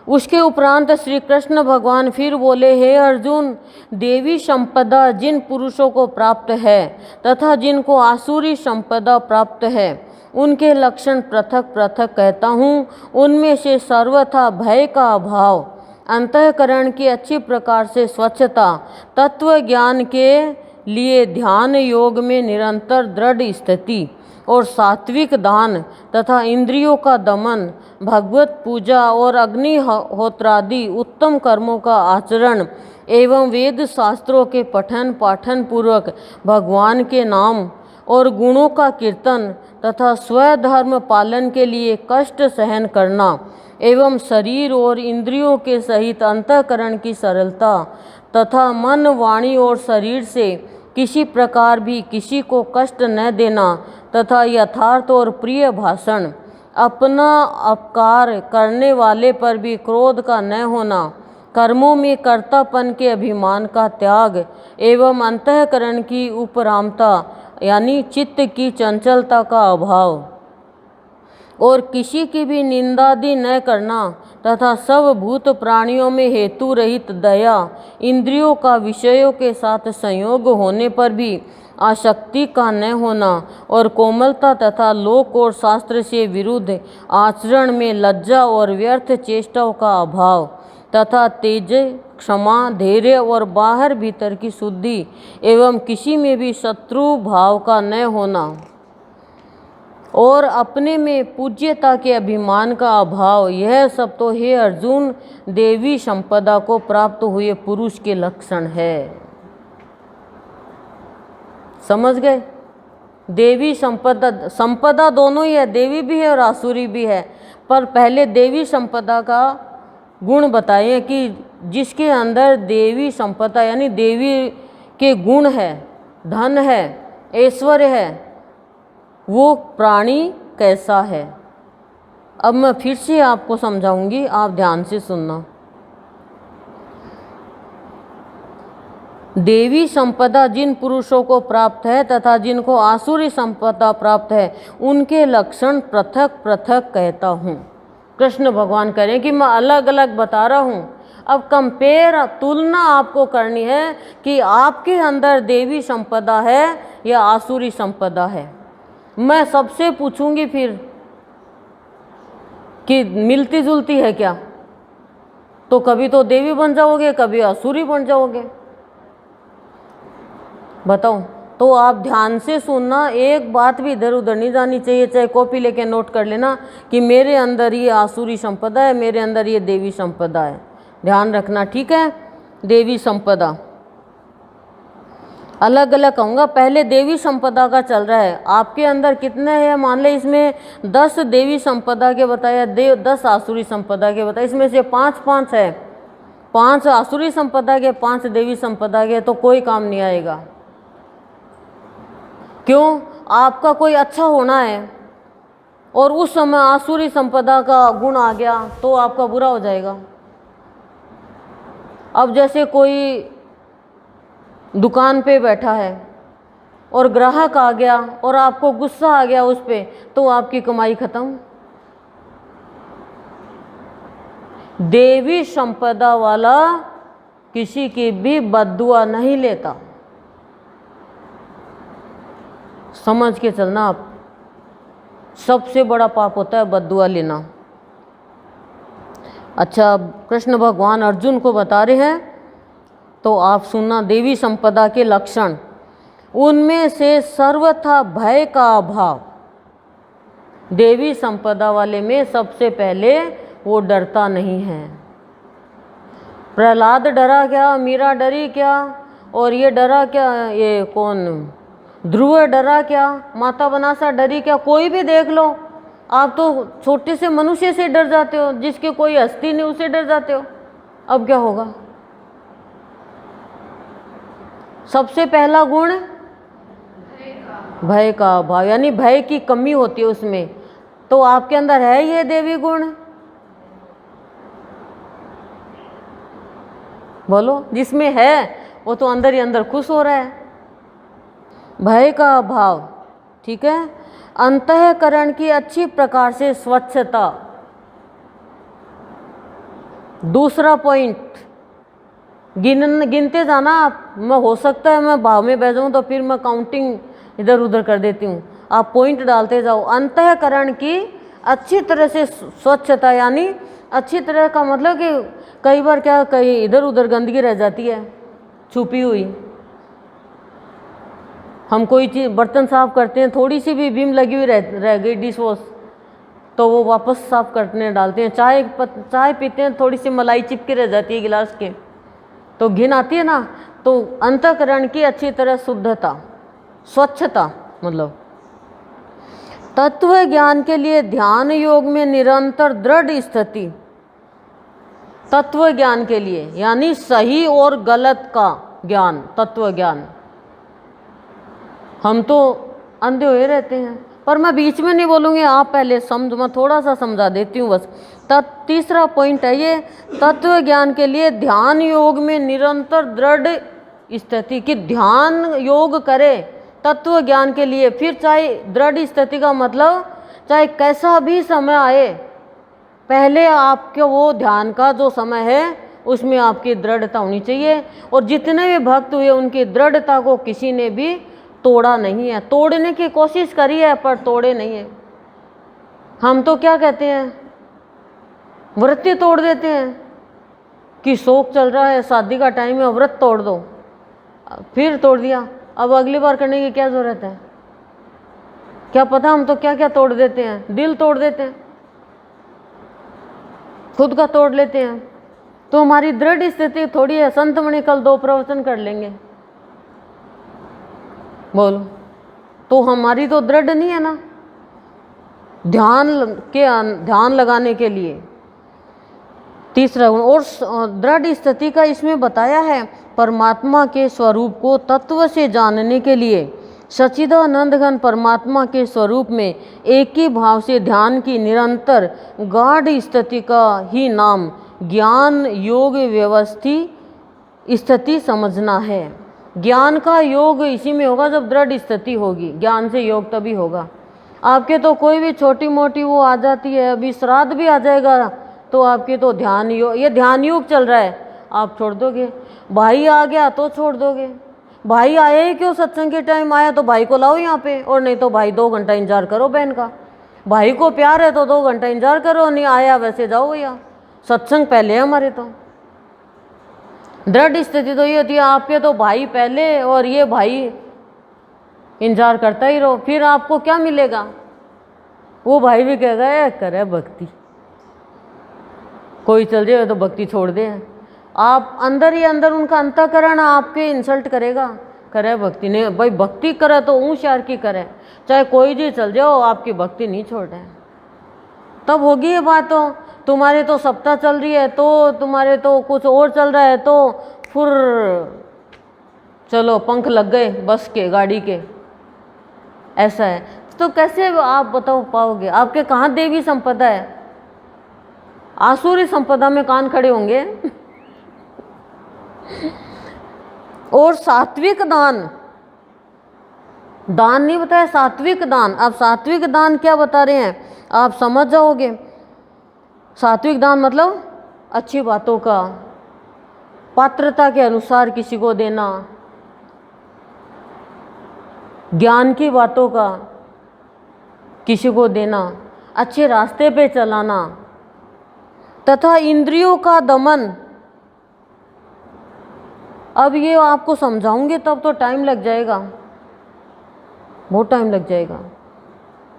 उसके उपरांत श्री कृष्ण भगवान फिर बोले, हे अर्जुन, देवी संपदा जिन पुरुषों को प्राप्त है तथा जिनको आसुरी संपदा प्राप्त है, उनके लक्षण पृथक पृथक कहता हूँ। उनमें से सर्वथा भय का अभाव, अंतःकरण की अच्छी प्रकार से स्वच्छता, तत्व ज्ञान के लिए ध्यान योग में निरंतर दृढ़ स्थिति और सात्विक दान तथा इंद्रियों का दमन, भगवत पूजा और अग्निहोत्रादि उत्तम कर्मों का आचरण एवं वेद शास्त्रों के पठन पाठन पूर्वक भगवान के नाम और गुणों का कीर्तन तथा स्वधर्म पालन के लिए कष्ट सहन करना एवं शरीर और इंद्रियों के सहित अंतःकरण की सरलता तथा मन, वाणी और शरीर से किसी प्रकार भी किसी को कष्ट न देना तथा यथार्थ और प्रिय भाषण, अपना अपकार करने वाले पर भी क्रोध का न होना, कर्मों में कर्तापन के अभिमान का त्याग एवं अंतःकरण की उपरामता यानी चित्त की चंचलता का अभाव और किसी की भी निंदादि न करना तथा सब भूत प्राणियों में हेतु रहित दया, इंद्रियों का विषयों के साथ संयोग होने पर भी आसक्ति का न होना और कोमलता तथा लोक और शास्त्र से विरुद्ध आचरण में लज्जा और व्यर्थ चेष्टाओं का अभाव तथा तेज, क्षमा, धैर्य और बाहर भीतर की शुद्धि एवं किसी में भी शत्रु भाव का न होना और अपने में पूज्यता के अभिमान का अभाव, यह सब तो हे अर्जुन देवी संपदा को प्राप्त हुए पुरुष के लक्षण है। समझ गए? देवी संपदा दोनों ही है, देवी भी है और आसुरी भी है। पर पहले देवी संपदा का गुण बताए कि जिसके अंदर देवी संपदा यानी देवी के गुण है, धन है, ऐश्वर्य है, वो प्राणी कैसा है। अब मैं फिर से आपको समझाऊंगी, आप ध्यान से सुनना। देवी संपदा जिन पुरुषों को प्राप्त है तथा जिनको आसुरी संपदा प्राप्त है, उनके लक्षण पृथक पृथक कहता हूँ। कृष्ण भगवान कह रहे हैं कि मैं अलग अलग बता रहा हूँ। अब कंपेयर, तुलना आपको करनी है कि आपके अंदर देवी संपदा है या आसुरी संपदा है। मैं सबसे पूछूंगी फिर कि मिलती जुलती है क्या, तो कभी तो देवी बन जाओगे, कभी आसुरी बन जाओगे। बताओ। तो आप ध्यान से सुनना, एक बात भी इधर उधर नहीं जानी चाहिए। चाहे कॉपी लेके नोट कर लेना कि मेरे अंदर ये आसुरी संपदा है, मेरे अंदर ये देवी संपदा है। ध्यान रखना, ठीक है। देवी संपदा अलग अलग कहूँगा। पहले देवी संपदा का चल रहा है, आपके अंदर कितने हैं? मान ले इसमें 10 देवी संपदा के बताया, 10 आसुरी संपदा के बताया, इसमें से 5 है। 5 आसुरी संपदा के, 5 देवी संपदा के, तो कोई काम नहीं आएगा। क्यों? आपका कोई अच्छा होना है और उस समय आसुरी संपदा का गुण आ गया तो आपका बुरा हो जाएगा। अब जैसे कोई दुकान पे बैठा है और ग्राहक आ गया और आपको गुस्सा आ गया उस पे, तो आपकी कमाई खत्म। देवी संपदा वाला किसी की भी बद्दुआ नहीं लेता, समझ के चलना आप। सबसे बड़ा पाप होता है बद्दुआ लेना। अच्छा, कृष्ण भगवान अर्जुन को बता रहे हैं, तो आप सुनना देवी संपदा के लक्षण। उनमें से सर्वथा भय का अभाव। देवी संपदा वाले में सबसे पहले वो डरता नहीं है। प्रहलाद डरा क्या, मीरा डरी क्या, और ये डरा क्या, ये कौन ध्रुव डरा क्या, माता बनासा डरी क्या, कोई भी देख लो। आप तो छोटे से मनुष्य से डर जाते हो, जिसके कोई हस्ती नहीं उसे डर जाते हो। अब क्या होगा? सबसे पहला गुण भय का अभाव, यानी भय की कमी होती है उसमें। तो आपके अंदर है ये देवी गुण? बोलो, जिसमें है वो तो अंदर ही अंदर खुश हो रहा है। भय का अभाव, ठीक है। अंतःकरण की अच्छी प्रकार से स्वच्छता। दूसरा पॉइंट, गिनते जाना आप। मैं हो सकता है मैं भाव में बह जाऊं तो फिर मैं काउंटिंग इधर उधर कर देती हूँ, आप पॉइंट डालते जाओ। अंतःकरण की अच्छी तरह से स्वच्छता, यानी अच्छी तरह का मतलब कि कई बार क्या, कहीं इधर उधर गंदगी रह जाती है छुपी हुई। हम कोई चीज़ बर्तन साफ करते हैं, थोड़ी सी भी विम लगी हुई रह गई डिश वॉश, तो वो वापस साफ करने डालते हैं। चाय पीते हैं, थोड़ी सी मलाई चिपके रह जाती है गिलास के, तो घिन आती है ना। तो अंतःकरण की अच्छी तरह शुद्धता, स्वच्छता मतलब। तत्व ज्ञान के लिए ध्यान योग में निरंतर दृढ़ स्थिति। तत्व ज्ञान के लिए यानी सही और गलत का ज्ञान, तत्व ज्ञान। हम तो अंधे हुए रहते हैं, पर मैं बीच में नहीं बोलूँगी, आप पहले समझ, मैं थोड़ा सा समझा देती हूँ बस। तीसरा पॉइंट है ये, तत्व ज्ञान के लिए ध्यान योग में निरंतर दृढ़ स्थिति। कि ध्यान योग करे तत्व ज्ञान के लिए, फिर चाहे दृढ़ स्थिति का मतलब चाहे कैसा भी समय आए, पहले आपके वो ध्यान का जो समय है उसमें आपकी दृढ़ता होनी चाहिए। और जितने भी भक्त हुए उनकी दृढ़ता को किसी ने भी तोड़ा नहीं है। तोड़ने की कोशिश करी है पर तोड़े नहीं है। हम तो क्या कहते हैं, व्रत तोड़ देते हैं कि शौक चल रहा है, शादी का टाइम है, व्रत तोड़ दो, फिर तोड़ दिया, अब अगली बार करने की क्या जरूरत है? क्या पता हम तो क्या क्या तोड़ देते हैं, दिल तोड़ देते हैं, खुद का तोड़ लेते हैं। तो हमारी दृढ़ स्थिति थोड़ी है। संत मणि कल 2 प्रवचन कर लेंगे, बोलो, तो हमारी तो दृढ़ नहीं है ना ध्यान लगाने के लिए। तीसरा गुण और दृढ़ स्थिति का इसमें बताया है। परमात्मा के स्वरूप को तत्व से जानने के लिए सच्चिदानंद घन परमात्मा के स्वरूप में एक ही भाव से ध्यान की निरंतर गाढ़ स्थिति का ही नाम ज्ञान योग व्यवस्थित स्थिति समझना है। ज्ञान का योग इसी में होगा जब दृढ़ स्थिति होगी, ज्ञान से योग तभी होगा। आपके तो कोई भी छोटी मोटी वो आ जाती है, अभी श्राद्ध भी आ जाएगा तो आपके तो ध्यान योग, ये ध्यान योग चल रहा है, आप छोड़ दोगे। भाई आ गया तो छोड़ दोगे। भाई आया ही क्यों, सत्संग के टाइम आया तो भाई को लाओ यहाँ पे, और नहीं तो भाई 2 घंटा इंतजार करो बहन का। भाई को प्यार है तो 2 घंटा इंतजार करो, नहीं आया वैसे जाओ भैया, सत्संग पहले है हमारे। तो दृढ़ स्थिति तो ये होती है, आपके तो भाई पहले और ये भाई इंतजार करता ही रहो, फिर आपको क्या मिलेगा? वो भाई भी कहेगा करे भक्ति, कोई चल जाए तो भक्ति छोड़ दे। आप अंदर ही अंदर उनका अंतःकरण आपके इंसल्ट करेगा, करे भक्ति नहीं भाई, भक्ति करे तो ऊँच यार की करे, चाहे कोई जी चल जाओ आपकी भक्ति नहीं छोड़ रहे। तब होगी ये बात। तो तुम्हारे तो सप्ताह चल रही है, तो तुम्हारे तो कुछ और चल रहा है, तो फिर चलो पंख लग गए बस के, गाड़ी के, ऐसा है। तो कैसे आप बताओ पाओगे? आपके कहाँ देवी संपदा है? आसुरी संपदा में कान खड़े होंगे। और सात्विक दान, दान नहीं बताया, सात्विक दान। अब सात्विक दान क्या बता रहे हैं आप समझ जाओगे। सात्विक दान मतलब अच्छी बातों का, पात्रता के अनुसार किसी को देना, ज्ञान की बातों का किसी को देना, अच्छे रास्ते पे चलाना, तथा इंद्रियों का दमन। अब ये आपको समझाऊंगे तब तो टाइम लग जाएगा, बहुत टाइम लग जाएगा।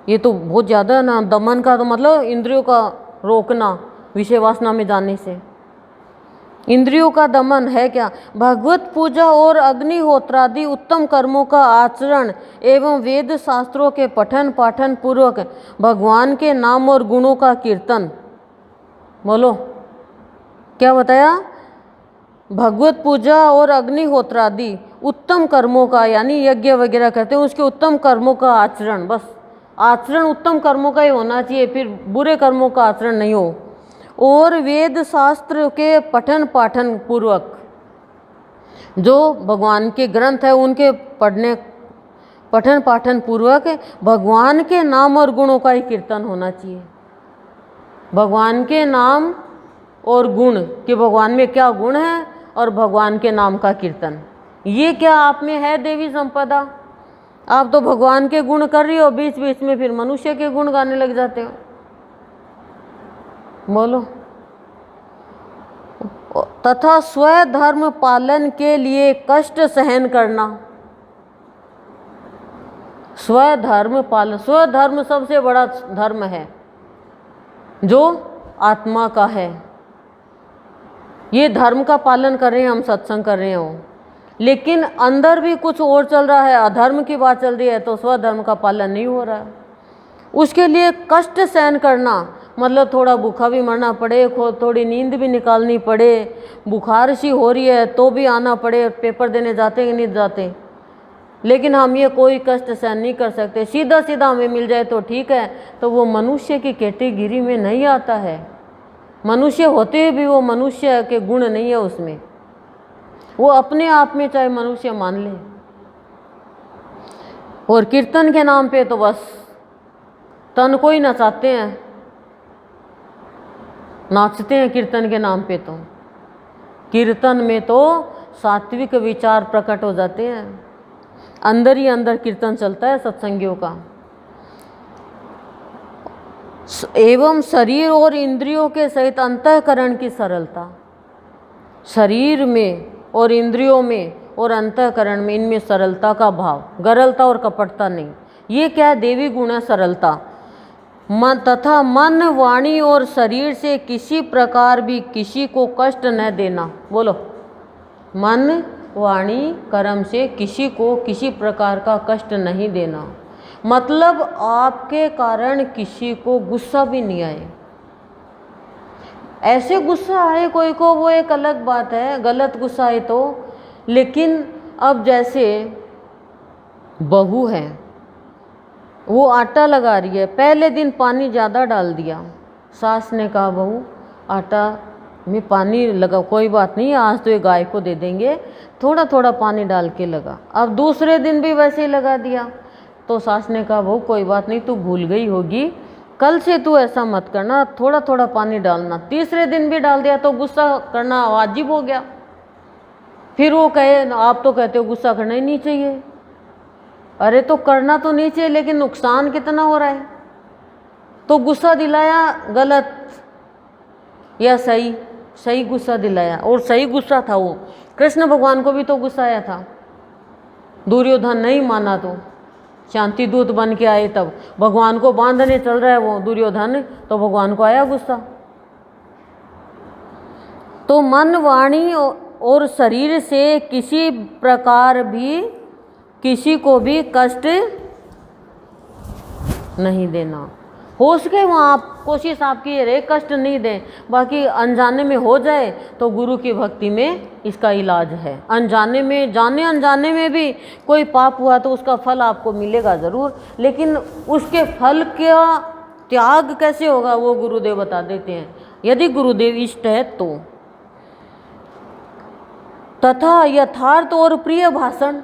ये तो बहुत ज़्यादा ना, दमन का तो मतलब इंद्रियों का रोकना विषय वासना में जाने से। इंद्रियों का दमन है क्या? भगवत पूजा और अग्निहोत्रादि उत्तम कर्मों का आचरण एवं वेद शास्त्रों के पठन पाठन पूर्वक भगवान के नाम और गुणों का कीर्तन। बोलो क्या बताया? भगवत पूजा और अग्निहोत्रादि उत्तम कर्मों का, यानी यज्ञ वगैरह करते हैं उसके उत्तम कर्मों का आचरण, बस आचरण उत्तम कर्मों का ही होना चाहिए, फिर बुरे कर्मों का आचरण नहीं हो। और वेद शास्त्र के पठन पाठन पूर्वक, जो भगवान के ग्रंथ है उनके पठन पाठन पूर्वक भगवान के नाम और गुणों का ही कीर्तन होना चाहिए। भगवान के नाम और गुण कि भगवान में क्या गुण है और भगवान के नाम का कीर्तन, ये क्या आप में है देवी संपदा? आप तो भगवान के गुण कर रही हो, बीच बीच में फिर मनुष्य के गुण गाने लग जाते हो। बोलो। तथा स्वधर्म पालन के लिए कष्ट सहन करना। स्वधर्म पालन, स्वधर्म सबसे बड़ा धर्म है जो आत्मा का है। ये धर्म का पालन कर रहे हैं, हम सत्संग कर रहे हो, लेकिन अंदर भी कुछ और चल रहा है, अधर्म की बात चल रही है, तो स्वधर्म का पालन नहीं हो रहा है। उसके लिए कष्ट सहन करना मतलब थोड़ा भूखा भी मरना पड़े, थोड़ी नींद भी निकालनी पड़े, बुखार सी हो रही है तो भी आना पड़े, पेपर देने जाते कि नहीं जाते, लेकिन हम ये कोई कष्ट सहन नहीं कर सकते। सीधा सीधा हमें मिल जाए तो ठीक है, तो वो मनुष्य की कैटेगरी में नहीं आता है। मनुष्य होते हुए भी वो मनुष्य के गुण नहीं है उसमें, वो अपने आप में चाहे मनुष्य मान ले। और कीर्तन के नाम पे तो बस तन को ही नचाते हैं, नाचते हैं कीर्तन के नाम पे। तो कीर्तन में तो सात्विक विचार प्रकट हो जाते हैं, अंदर ही अंदर कीर्तन चलता है सत्संगियों का। एवं शरीर और इंद्रियों के सहित अंतःकरण की सरलता, शरीर में और इंद्रियों में और अंतःकरण में, इनमें सरलता का भाव, गरलता और कपटता नहीं। ये क्या है? देवी गुण है सरलता। मन तथा मन वाणी और शरीर से किसी प्रकार भी किसी को कष्ट न देना। बोलो, मन वाणी कर्म से किसी को किसी प्रकार का कष्ट नहीं देना, मतलब आपके कारण किसी को गुस्सा भी नहीं आए। ऐसे गुस्सा आए कोई को वो एक अलग बात है, गलत गुस्सा आए तो, लेकिन अब जैसे बहू है, वो आटा लगा रही है, पहले दिन पानी ज़्यादा डाल दिया, सास ने कहा बहू आटा में पानी लगा, कोई बात नहीं आज तो ये गाय को दे देंगे, थोड़ा थोड़ा पानी डाल के लगा। अब दूसरे दिन भी वैसे ही लगा दिया, तो सास ने कहा बहू कोई बात नहीं, तू भूल गई होगी, कल से तू ऐसा मत करना, थोड़ा थोड़ा पानी डालना। तीसरे दिन भी डाल दिया तो गुस्सा करना वाजिब हो गया। फिर वो कहे आप तो कहते हो गुस्सा करना ही नहीं चाहिए। अरे तो करना तो नहीं चाहिए, लेकिन नुकसान कितना हो रहा है। तो गुस्सा दिलाया गलत या सही? सही गुस्सा दिलाया, और सही गुस्सा था वो। कृष्ण भगवान को भी तो गुस्सा आया था, दुर्योधन नहीं माना तो शांति दूत बन के आए, तब भगवान को बांधने चल रहा है वो दुर्योधन, तो भगवान को आया गुस्सा। तो मन वाणी और शरीर से किसी प्रकार भी किसी को भी कष्ट नहीं देना। हो सके वहाँ आप कोशिश आपकी ये रहे कष्ट नहीं दें, बाकी अनजाने में हो जाए तो गुरु की भक्ति में इसका इलाज है। अनजाने में, जाने अनजाने में भी कोई पाप हुआ तो उसका फल आपको मिलेगा ज़रूर, लेकिन उसके फल का त्याग कैसे होगा वो गुरुदेव बता देते हैं, यदि गुरुदेव इष्ट है तो। तथा यथार्थ और प्रिय भाषण।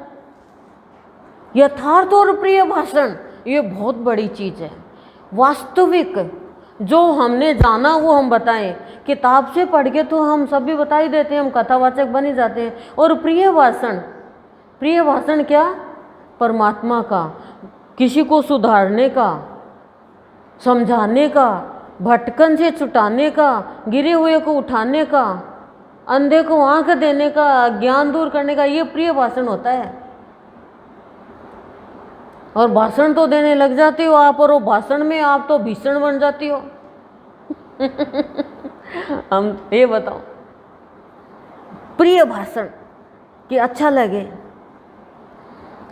यथार्थ और प्रिय भाषण ये बहुत बड़ी चीज़ है। वास्तविक जो हमने जाना वो हम बताएं। किताब से पढ़ के तो हम सब भी बता ही देते हैं, हम कथावाचक बन ही जाते हैं। और प्रिय भाषण, प्रिय भाषण क्या? परमात्मा का, किसी को सुधारने का, समझाने का, भटकन से छुटाने का, गिरे हुए को उठाने का, अंधे को आंख देने का, ज्ञान दूर करने का, ये प्रिय भाषण होता है। और भाषण तो देने लग जाती हो आप, और वो भाषण में आप तो भीषण बन जाती हो। हम ये बताओ, प्रिय भाषण कि अच्छा लगे।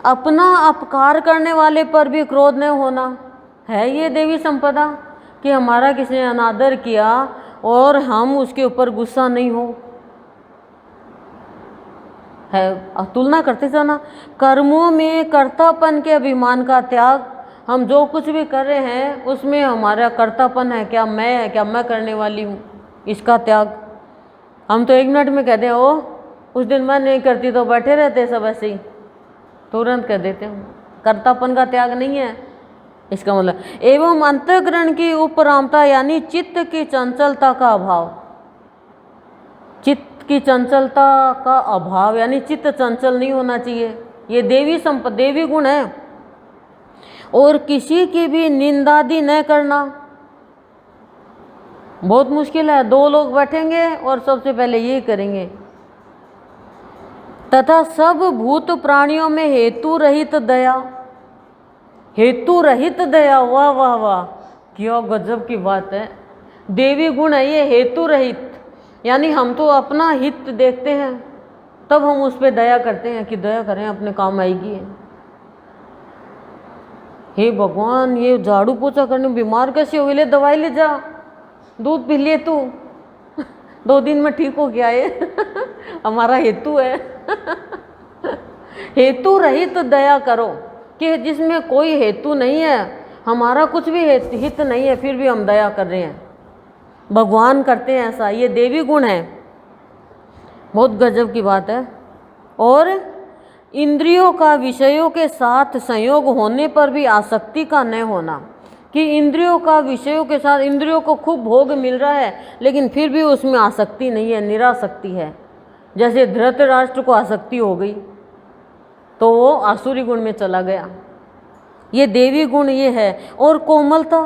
अपना अपकार करने वाले पर भी क्रोध न होना है ये देवी संपदा, कि हमारा किसी ने अनादर किया और हम उसके ऊपर गुस्सा नहीं हो। है तुलना करते जाना। कर्मों में कर्तापन के अभिमान का त्याग। हम जो कुछ भी कर रहे हैं उसमें हमारा कर्तापन है, क्या मैं है, क्या मैं करने वाली हूँ, इसका त्याग। हम तो 1 मिनट में कहते हैं ओ उस दिन मैं नहीं करती, तो बैठे रहते सब ऐसे ही, तुरंत कह देते हैं। कर्तापन का त्याग नहीं है इसका मतलब। एवं अंतःकरण की उपरामता यानी चित्त की चंचलता का अभाव। चित्त की चंचलता का अभाव यानी चित्त चंचल नहीं होना चाहिए, ये देवी संपदा, देवी गुण है। और किसी की भी निंदादि न करना। बहुत मुश्किल है, 2 लोग बैठेंगे और सबसे पहले ये करेंगे। तथा सब भूत प्राणियों में हेतु रहित दया। हेतु रहित दया, वाह वाह वाह, क्या गजब की बात है। देवी गुण है ये, हेतु रहित, यानी हम तो अपना हित देखते हैं तब हम उस पर दया करते हैं कि दया करें, अपने काम आएगी। हे भगवान, ये झाड़ू पोछा करने बीमार कैसे हो गई, ले दवाई ले जा, दूध पी लिए तू 2 दिन में ठीक हो गया ये हमारा हेतु है हेतु रहित दया करो, कि जिसमें कोई हेतु नहीं है, हमारा कुछ भी हित नहीं है, फिर भी हम दया कर रहे हैं। भगवान करते हैं ऐसा, ये देवी गुण है, बहुत गजब की बात है। और इंद्रियों का विषयों के साथ संयोग होने पर भी आसक्ति का न होना, कि इंद्रियों का विषयों के साथ, इंद्रियों को खूब भोग मिल रहा है लेकिन फिर भी उसमें आसक्ति नहीं है, निरासक्ति है। जैसे धृतराष्ट्र को आसक्ति हो गई तो वो आसुरी गुण में चला गया, ये देवी गुण ये है। और कोमलता,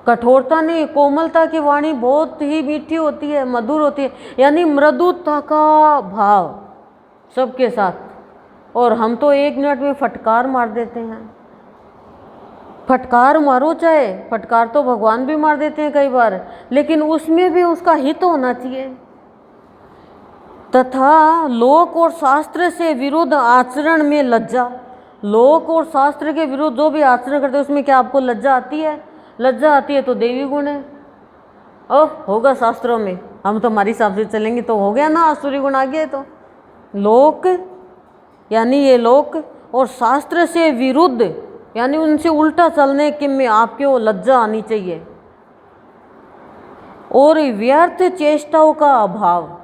कठोरता नहीं, कोमलता की वाणी बहुत ही मीठी होती है, मधुर होती है, यानी मृदुता का भाव सबके साथ। और हम तो 1 मिनट में फटकार मार देते हैं। फटकार मारो, चाहे फटकार तो भगवान भी मार देते हैं कई बार, लेकिन उसमें भी उसका हित होना चाहिए। तथा लोक और शास्त्र से विरुद्ध आचरण में लज्जा। लोक और शास्त्र के विरुद्ध जो भी आचरण करते हैं उसमें क्या आपको लज्जा आती है? लज्जा आती है तो देवी गुण है। ओह होगा शास्त्रों में, हम तो हमारी हिसाब से चलेंगे तो हो गया ना, आसुरी गुण आ गया। तो लोक यानी ये लोक और शास्त्र से विरुद्ध यानी उनसे उल्टा चलने के में आपके वो लज्जा आनी चाहिए। और व्यर्थ चेष्टाओं का अभाव,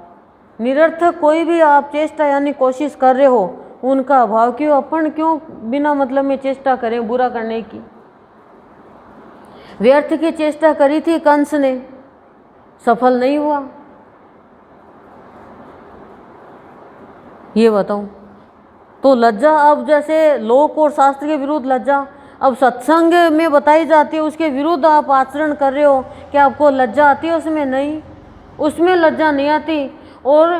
निरर्थक कोई भी आप चेष्टा यानी कोशिश कर रहे हो उनका अभाव। क्यों अपन क्यों बिना मतलब में चेष्टा करें बुरा करने की। व्यर्थ की चेष्टा करी थी कंस ने, सफल नहीं हुआ। ये बताऊं तो लज्जा, अब जैसे लोक और शास्त्र के विरुद्ध लज्जा, अब सत्संग में बताई जाती है उसके विरुद्ध आप आचरण कर रहे हो, क्या आपको लज्जा आती है? उसमें नहीं, उसमें लज्जा नहीं आती। और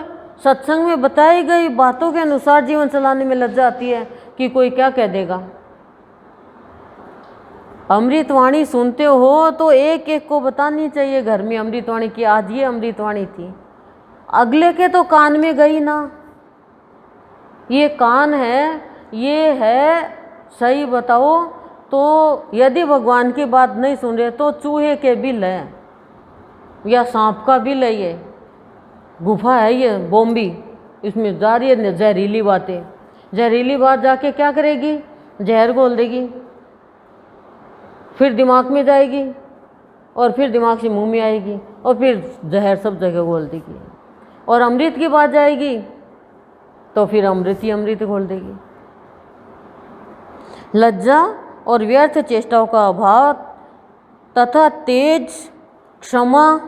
सत्संग में बताई गई बातों के अनुसार जीवन चलाने में लज्जा आती है कि कोई क्या कह देगा। अमृतवाणी सुनते हो तो एक एक को बतानी चाहिए घर में अमृतवाणी की, आज ये अमृतवाणी थी, अगले के तो कान में गई ना। ये कान है, ये है, सही बताओ तो यदि भगवान की बात नहीं सुन रहे तो चूहे के बिल है या सांप का बिल है। ये गुफा है, ये बॉम्बी, इसमें जा रही है जहरीली बातें। जहरीली बात जाके क्या करेगी? जहर घोल देगी, फिर दिमाग में जाएगी और फिर दिमाग से मुंह में आएगी और फिर जहर सब जगह घोल देगी। और अमृत की बात जाएगी तो फिर अमृत ही अमृत घोल देगी। लज्जा और व्यर्थ चेष्टाओं का अभाव तथा तेज, क्षमा,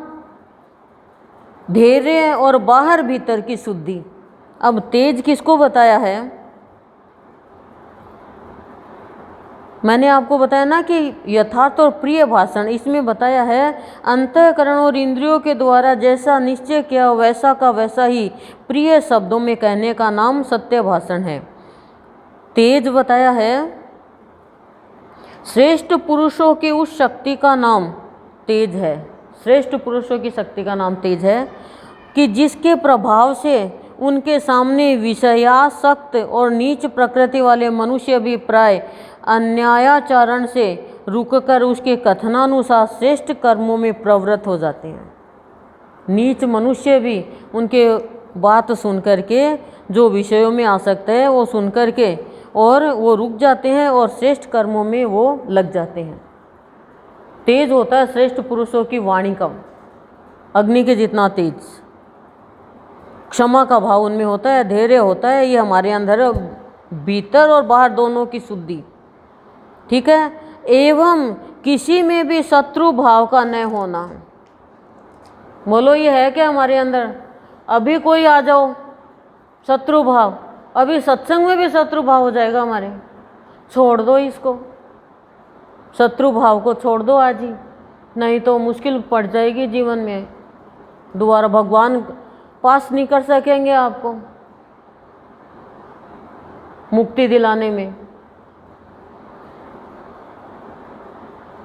धैर्य और बाहर भीतर की शुद्धि। अब तेज किसको बताया है? मैंने आपको बताया ना कि यथार्थ और प्रिय भाषण, इसमें बताया है अंतःकरण और इंद्रियों के द्वारा जैसा निश्चय किया वैसा का वैसा ही प्रिय शब्दों में कहने का नाम सत्य भाषण है। तेज बताया है श्रेष्ठ पुरुषों की उस शक्ति का नाम तेज है। श्रेष्ठ पुरुषों की शक्ति का नाम तेज है कि जिसके प्रभाव से उनके सामने विषयासक्त और नीच प्रकृति वाले मनुष्य भी प्राय अन्यायाचरण से रुककर उसके कथनानुसार श्रेष्ठ कर्मों में प्रवृत्त हो जाते हैं। नीच मनुष्य भी उनके बात सुन करके जो विषयों में आसक्त है वो सुन करके और वो रुक जाते हैं और श्रेष्ठ कर्मों में वो लग जाते हैं। तेज होता है श्रेष्ठ पुरुषों की वाणी का, अग्नि के जितना तेज। क्षमा का भाव उनमें होता है, धैर्य होता है, ये हमारे अंदर भीतर और बाहर दोनों की शुद्धि, ठीक है। एवं किसी में भी शत्रु भाव का न होना। बोलो ये है क्या हमारे अंदर? अभी कोई आ जाओ शत्रु भाव, अभी सत्संग में भी शत्रु भाव हो जाएगा हमारे। छोड़ दो इसको, शत्रु भाव को छोड़ दो आज ही, नहीं तो मुश्किल पड़ जाएगी जीवन में। दोबारा भगवान पास नहीं कर सकेंगे आपको मुक्ति दिलाने में।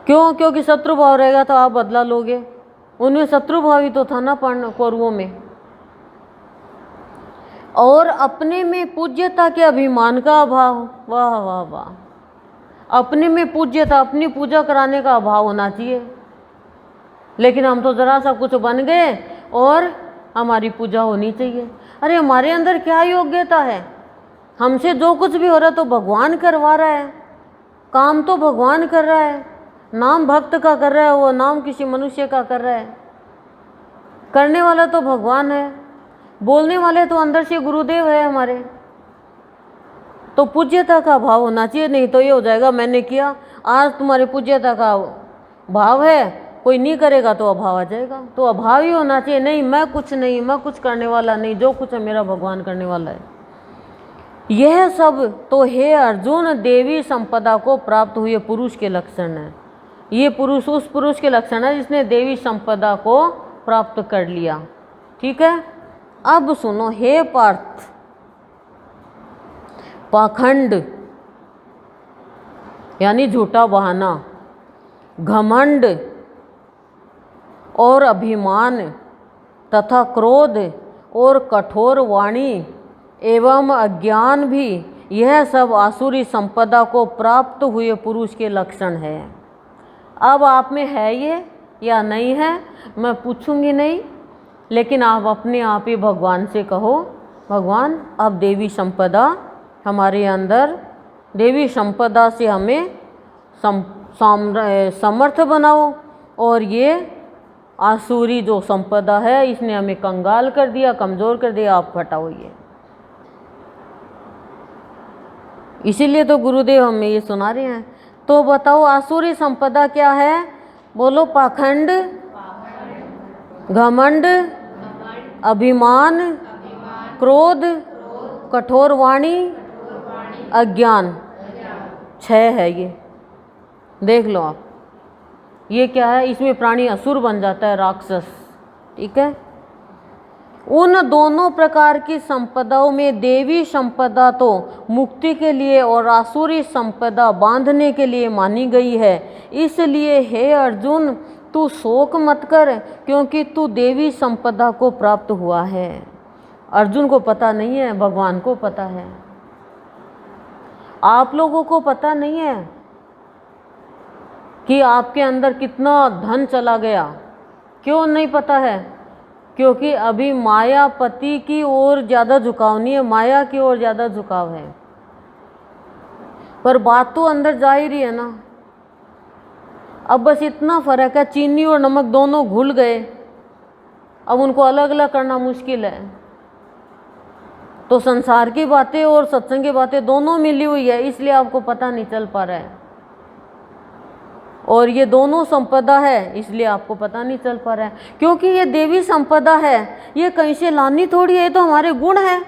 क्यों? क्योंकि शत्रु भाव रहेगा तो आप बदला लोगे। उनमें शत्रु भाव ही तो था ना कौरवों में। और अपने में पूज्यता के अभिमान का अभाव। वाह वाह वाह, अपने में पूज्यता, अपनी पूजा कराने का अभाव होना चाहिए। लेकिन हम तो जरा सा कुछ बन गए और हमारी पूजा होनी चाहिए। अरे हमारे अंदर क्या योग्यता है? हमसे जो कुछ भी हो रहा है तो भगवान करवा रहा है, काम तो भगवान कर रहा है, नाम भक्त का कर रहा है, वो नाम किसी मनुष्य का कर रहा है। करने वाला तो भगवान है, बोलने वाले तो अंदर से गुरुदेव है हमारे। तो पूज्यता का भाव होना चाहिए, नहीं तो ये हो जाएगा मैंने किया, आज तुम्हारी पूज्यता का भाव है, कोई नहीं करेगा तो अभाव आ जाएगा। तो अभाव ही होना चाहिए, नहीं मैं कुछ नहीं, मैं कुछ करने वाला नहीं, जो कुछ है मेरा भगवान करने वाला है। यह सब तो हे अर्जुन देवी संपदा को प्राप्त हुए पुरुष के लक्षण है। ये पुरुष उस पुरुष के लक्षण है जिसने देवी संपदा को प्राप्त कर लिया, ठीक है। अब सुनो हे पार्थ, पाखंड यानी झूठा बहाना, घमंड और अभिमान तथा क्रोध और कठोर वाणी एवं अज्ञान भी, यह सब आसुरी संपदा को प्राप्त हुए पुरुष के लक्षण है। अब आप में है ये या नहीं है मैं पूछूंगी नहीं, लेकिन आप अपने आप ही भगवान से कहो, भगवान अब देवी संपदा हमारे अंदर, देवी संपदा से हमें समर्थ बनाओ, और ये आसुरी जो संपदा है इसने हमें कंगाल कर दिया, कमज़ोर कर दिया, आप हटाओ ये। इसीलिए तो गुरुदेव हमें ये सुना रहे हैं। तो बताओ आसुरी संपदा क्या है? बोलो पाखंड, घमंड, अभिमान, क्रोध, कठोर वाणी, अज्ञान। 6 है ये, देख लो आप। ये क्या है? इसमें प्राणी असुर बन जाता है, राक्षस, ठीक है। उन दोनों प्रकार की संपदाओं में देवी संपदा तो मुक्ति के लिए और आसुरी संपदा बांधने के लिए मानी गई है। इसलिए हे अर्जुन तू शोक मत कर, क्योंकि तू देवी संपदा को प्राप्त हुआ है। अर्जुन को पता नहीं है, भगवान को पता है। आप लोगों को पता नहीं है कि आपके अंदर कितना धन चला गया। क्यों नहीं पता है? क्योंकि अभी मायापति की ओर ज़्यादा झुकाव नहीं है, माया की ओर ज़्यादा झुकाव है। पर बात तो अंदर जा ही रही है ना। अब बस इतना फर्क है, चीनी और नमक दोनों घुल गए अब उनको अलग अलग करना मुश्किल है। तो संसार की बातें और सत्संग की बातें दोनों मिली हुई है, इसलिए आपको पता नहीं चल पा रहा है। और ये दोनों संपदा है, इसलिए आपको पता नहीं चल पा रहा है। क्योंकि ये देवी संपदा है, ये कहीं से लानी थोड़ी है, ये तो हमारे गुण है,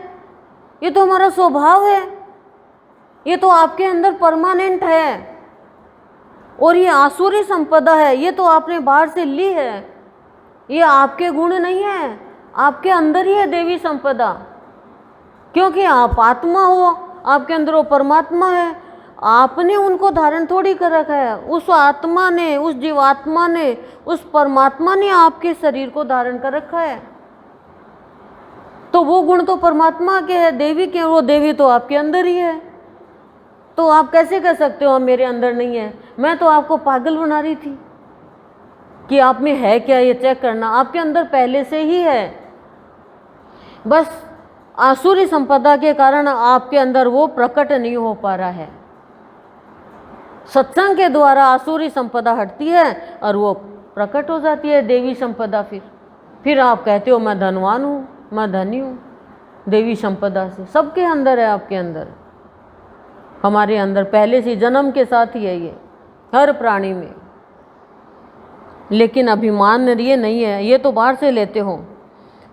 ये तो हमारा स्वभाव है, ये तो आपके अंदर परमानेंट है। और ये आसुरी संपदा है, ये तो आपने बाहर से ली है, ये आपके गुण नहीं है, आपके अंदर ही है देवी संपदा। क्योंकि आप आत्मा हो, आपके अंदर वो परमात्मा है, आपने उनको धारण थोड़ी कर रखा है। उस आत्मा ने, उस जीवात्मा ने, उस परमात्मा ने आपके शरीर को धारण कर रखा है। तो वो गुण तो परमात्मा के हैं, देवी के, वो देवी तो आपके अंदर ही है। तो आप कैसे कह सकते हो मेरे अंदर नहीं है? मैं तो आपको पागल बना रही थी कि आप में है क्या, ये चेक करना। आपके अंदर पहले से ही है, बस आसुरी संपदा के कारण आपके अंदर वो प्रकट नहीं हो पा रहा है। सत्संग के द्वारा आसुरी संपदा हटती है और वो प्रकट हो जाती है देवी संपदा। फिर आप कहते हो मैं धनवान हूँ, मैं धनी हूँ देवी संपदा से। सबके अंदर है, आपके अंदर, हमारे अंदर पहले से जन्म के साथ ही है ये, हर प्राणी में। लेकिन अभिमान ये नहीं है, ये तो बाहर से लेते हो।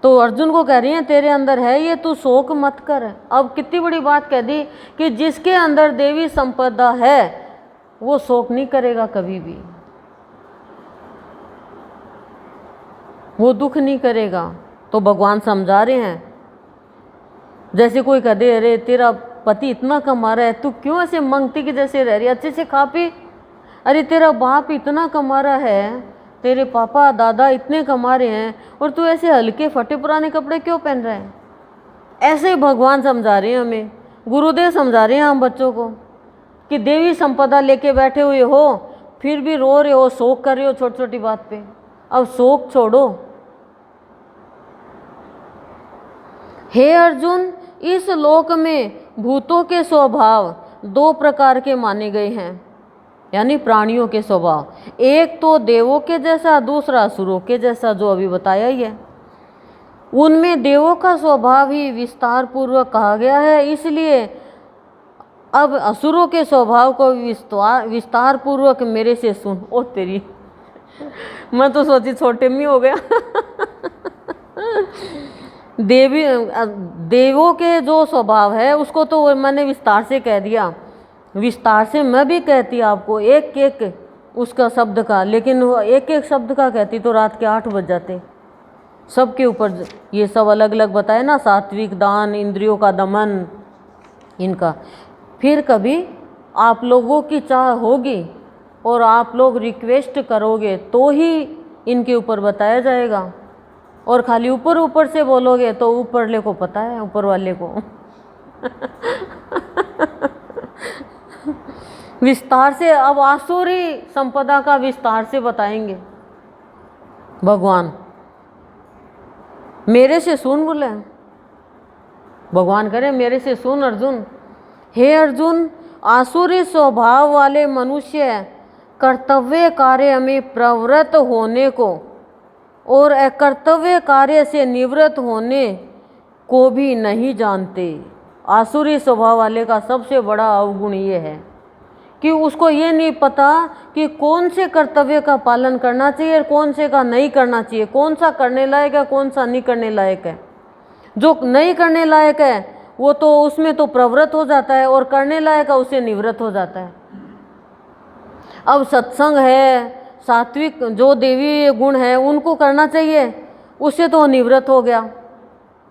तो अर्जुन को कह रही है तेरे अंदर है ये, तू शोक मत कर। अब कितनी बड़ी बात कह दी कि जिसके अंदर देवी संपदा है वो शोक नहीं करेगा कभी भी, वो दुख नहीं करेगा। तो भगवान समझा रहे हैं, जैसे कोई कह दे अरे तेरा पति इतना कमा रहा है, तू क्यों ऐसे मंगती की जैसे रह रही, अच्छे से खा पी। अरे तेरा बाप इतना कमा रहा है, तेरे पापा दादा इतने कमा रहे हैं, और तू ऐसे हल्के फटे पुराने कपड़े क्यों पहन रहा है। ऐसे भगवान समझा रहे हैं हमें, गुरुदेव समझा रहे हैं हम बच्चों को कि देवी संपदा लेके बैठे हुए हो, फिर भी रो रहे हो, शोक कर रहे हो छोटी छोटी बात पे। अब शोक छोड़ो। हे अर्जुन, इस लोक में भूतों के स्वभाव दो प्रकार के माने गए हैं, यानी प्राणियों के स्वभाव। एक तो देवों के जैसा, दूसरा असुरों के जैसा, जो अभी बताया ही है। उनमें देवों का स्वभाव ही विस्तार पूर्वक कहा गया है, इसलिए अब असुरों के स्वभाव को विस्तार पूर्वक मेरे से सुन। ओ तेरी मैं तो सोची छोटे में हो गया। देवों के जो स्वभाव है उसको तो मैंने विस्तार से कह दिया, विस्तार से मैं भी कहती आपको एक एक उसका शब्द का, लेकिन वो एक एक शब्द का कहती तो रात के 8 बज जाते। सबके ऊपर ये सब अलग अलग बताए ना, सात्विक दान, इंद्रियों का दमन, इनका। फिर कभी आप लोगों की चाह होगी और आप लोग रिक्वेस्ट करोगे तो ही इनके ऊपर बताया जाएगा, और खाली ऊपर ऊपर से बोलोगे तो ऊपरले को पता है, ऊपर वाले को। विस्तार से अब आसुरी संपदा का विस्तार से बताएंगे भगवान। मेरे से सुन बोले भगवान, करे मेरे से सुन अर्जुन। हे अर्जुन, आसुरी स्वभाव वाले मनुष्य कर्तव्य कार्य में प्रवृत्त होने को और अकर्तव्य कार्य से निवृत्त होने को भी नहीं जानते। आसुरी स्वभाव वाले का सबसे बड़ा अवगुण ये है कि उसको ये नहीं पता कि कौन से कर्तव्य का पालन करना चाहिए और कौन से का नहीं करना चाहिए, कौन सा करने लायक है, कौन सा नहीं करने लायक है। जो नहीं करने लायक है वो तो उसमें तो प्रवृत्त हो जाता है, और करने लायक है उससे निवृत्त हो जाता है। अब सत्संग है, सात्विक जो देवी गुण है उनको करना चाहिए, उससे तो निवृत्त हो गया,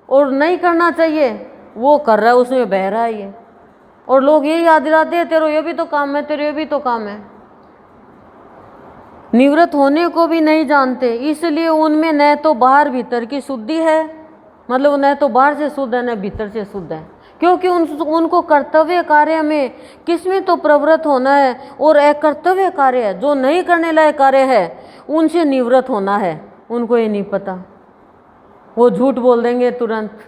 और नहीं करना चाहिए वो कर रहा है, उसमें बह रहा है ये। और लोग ये याद दिलाते हैं तेरे ये भी तो काम है, तेरे ये भी तो काम है। निवृत्त होने को भी नहीं जानते, इसलिए उनमें न तो बाहर भीतर की शुद्धि है, मतलब न तो बाहर से शुद्ध है न भीतर से शुद्ध है। क्योंकि उनको कर्तव्य कार्य में किसमें तो प्रवृत्त होना है, और अकर्तव्य कार्य जो नहीं करने लायक कार्य है उनसे निवृत्त होना है। उनको ये नहीं पता, वो झूठ बोल देंगे तुरंत,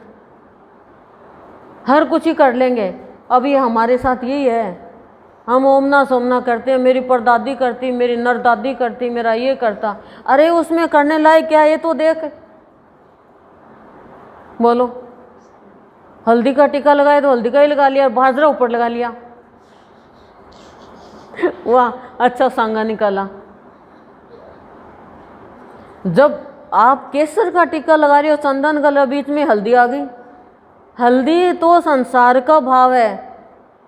हर कुछ ही कर लेंगे। अब ये हमारे साथ यही है, हम ओमना सोमना करते हैं, मेरी परदादी करती, मेरी नरदादी करती, मेरा ये करता। अरे उसमें करने लायक क्या है ये तो देख, बोलो, हल्दी का टीका लगाए तो हल्दी का ही लगा लिया, बाजरा ऊपर लगा लिया। वाह, अच्छा सांगा निकाला। जब आप केसर का टीका लगा रहे हो, चंदन का, बीच में हल्दी आ गई। हल्दी तो संसार का भाव है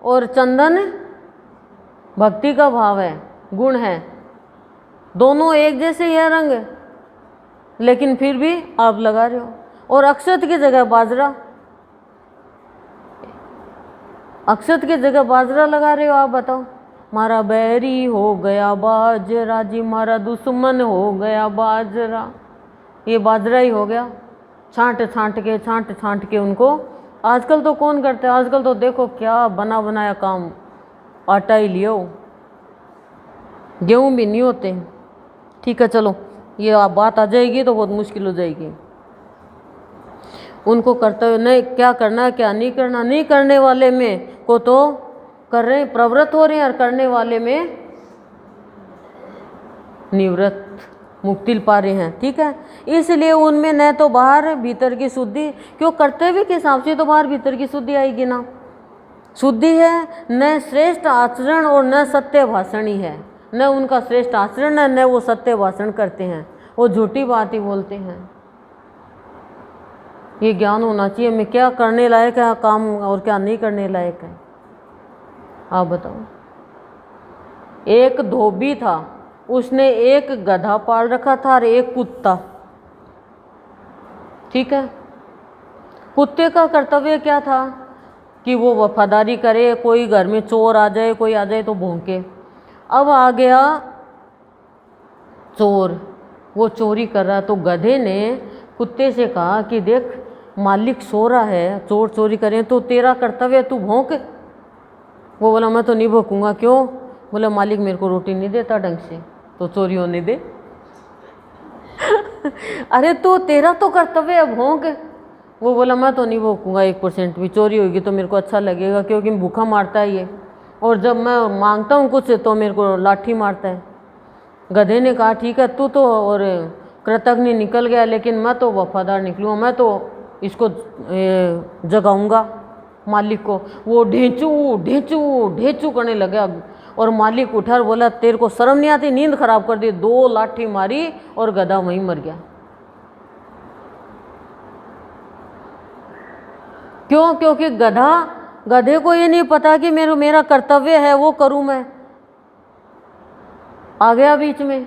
और चंदन भक्ति का भाव है, गुण है। दोनों एक जैसे ही है रंग, लेकिन फिर भी आप लगा रहे हो। और अक्षत की जगह बाजरा, अक्षत की जगह बाजरा लगा रहे हो। आप बताओ, मारा बैरी हो गया बाजरा जी, मारा दुश्मन हो गया बाजरा। ये बाजरा ही हो गया। छांट छांट के उनको, आजकल तो कौन करते हैं, आजकल तो देखो क्या बना बनाया काम, आटा ही लियो, गेहूँ भी नहीं होते। ठीक है, चलो ये आप बात आ जाएगी तो बहुत मुश्किल हो जाएगी। उनको कर्तव्य नहीं, क्या करना है क्या नहीं करना, नहीं करने वाले में को तो कर रहे हैं, प्रवृत्त हो रहे हैं, और करने वाले में निवृत्त, मुक्ति पा रहे हैं। ठीक है, इसलिए उनमें न तो बाहर भीतर की शुद्धि, क्यों कर्तव्य के हिसाब से तो बाहर भीतर की शुद्धि आएगी ना। शुद्धि है न श्रेष्ठ आचरण और न सत्य भाषण ही है, न उनका श्रेष्ठ आचरण है न वो सत्य भाषण करते हैं, वो झूठी बात ही बोलते हैं। ये ज्ञान होना चाहिए मैं क्या करने लायक है काम और क्या नहीं करने लायक है। आप बताओ, एक धोबी था, उसने एक गधा पाल रखा था और एक कुत्ता। ठीक है, कुत्ते का कर्तव्य क्या था कि वो वफादारी करे, कोई घर में चोर आ जाए, कोई आ जाए तो भौंके। अब आ गया चोर, वो चोरी कर रहा, तो गधे ने कुत्ते से कहा कि देख मालिक सो रहा है, चोर चोरी करें तो तेरा कर्तव्य तू भौंक। वो बोला मैं तो नहीं भौंकूंगा। क्यों? बोला मालिक मेरे को रोटी नहीं देता ढंग से, तो चोरी होने दे। अरे तो तेरा तो कर्तव्य है, भौंक। वो बोला मैं तो नहीं भौंकूंगा, 1% भी चोरी होगी तो मेरे को अच्छा लगेगा, क्योंकि भूखा मारता है ये, और जब मैं मांगता हूँ कुछ तो मेरे को लाठी मारता है। गधे ने कहा ठीक है तू तो और कृतज्ञ निकल गया, लेकिन मैं तो वफादार निकलूँगा, मैं तो इसको जगाऊंगा मालिक को। वो ढेंचू ढेंचू ढेंचू करने लगा, और मालिक उठा और बोला तेरे को शर्म नहीं आती, नींद खराब कर दी। 2 लाठी मारी और गधा वहीं मर गया। क्यों? क्योंकि गधे को ये नहीं पता कि मेरा कर्तव्य है वो करूं मैं, आ गया बीच में।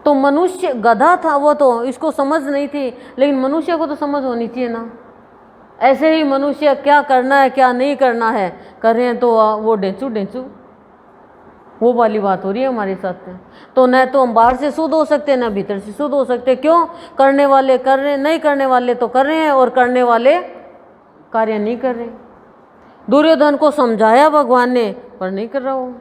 तो मनुष्य, गधा था वो तो इसको समझ नहीं थी, लेकिन मनुष्य को तो समझ होनी चाहिए ना। ऐसे ही मनुष्य क्या करना है क्या नहीं करना है कर रहे हैं, तो वो ढेंचू ढेंचू, वो वाली बात हो रही है हमारे साथ में। तो न तो हम बाहर से शुद्ध हो सकते न भीतर से शुद्ध हो सकते। क्यों? करने वाले कर रहे हैं, नहीं करने वाले तो कर रहे हैं, और करने वाले कार्य नहीं कर रहे। दुर्योधन को समझाया भगवान ने, पर नहीं कर रहा वो।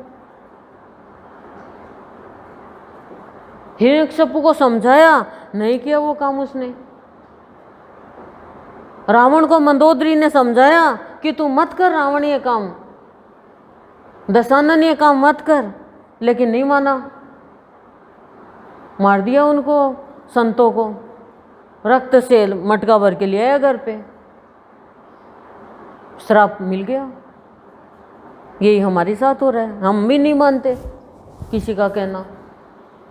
हिरण्यकशिपु को समझाया, नहीं किया वो काम उसने। रावण को मंदोदरी ने समझाया कि तू मत कर रावण ये काम, दशानन ये काम मत कर, लेकिन नहीं माना, मार दिया उनको, संतों को, रक्त से मटका भर के ले आया घर पे, श्राप मिल गया। यही हमारे साथ हो रहा है, हम भी नहीं मानते किसी का कहना।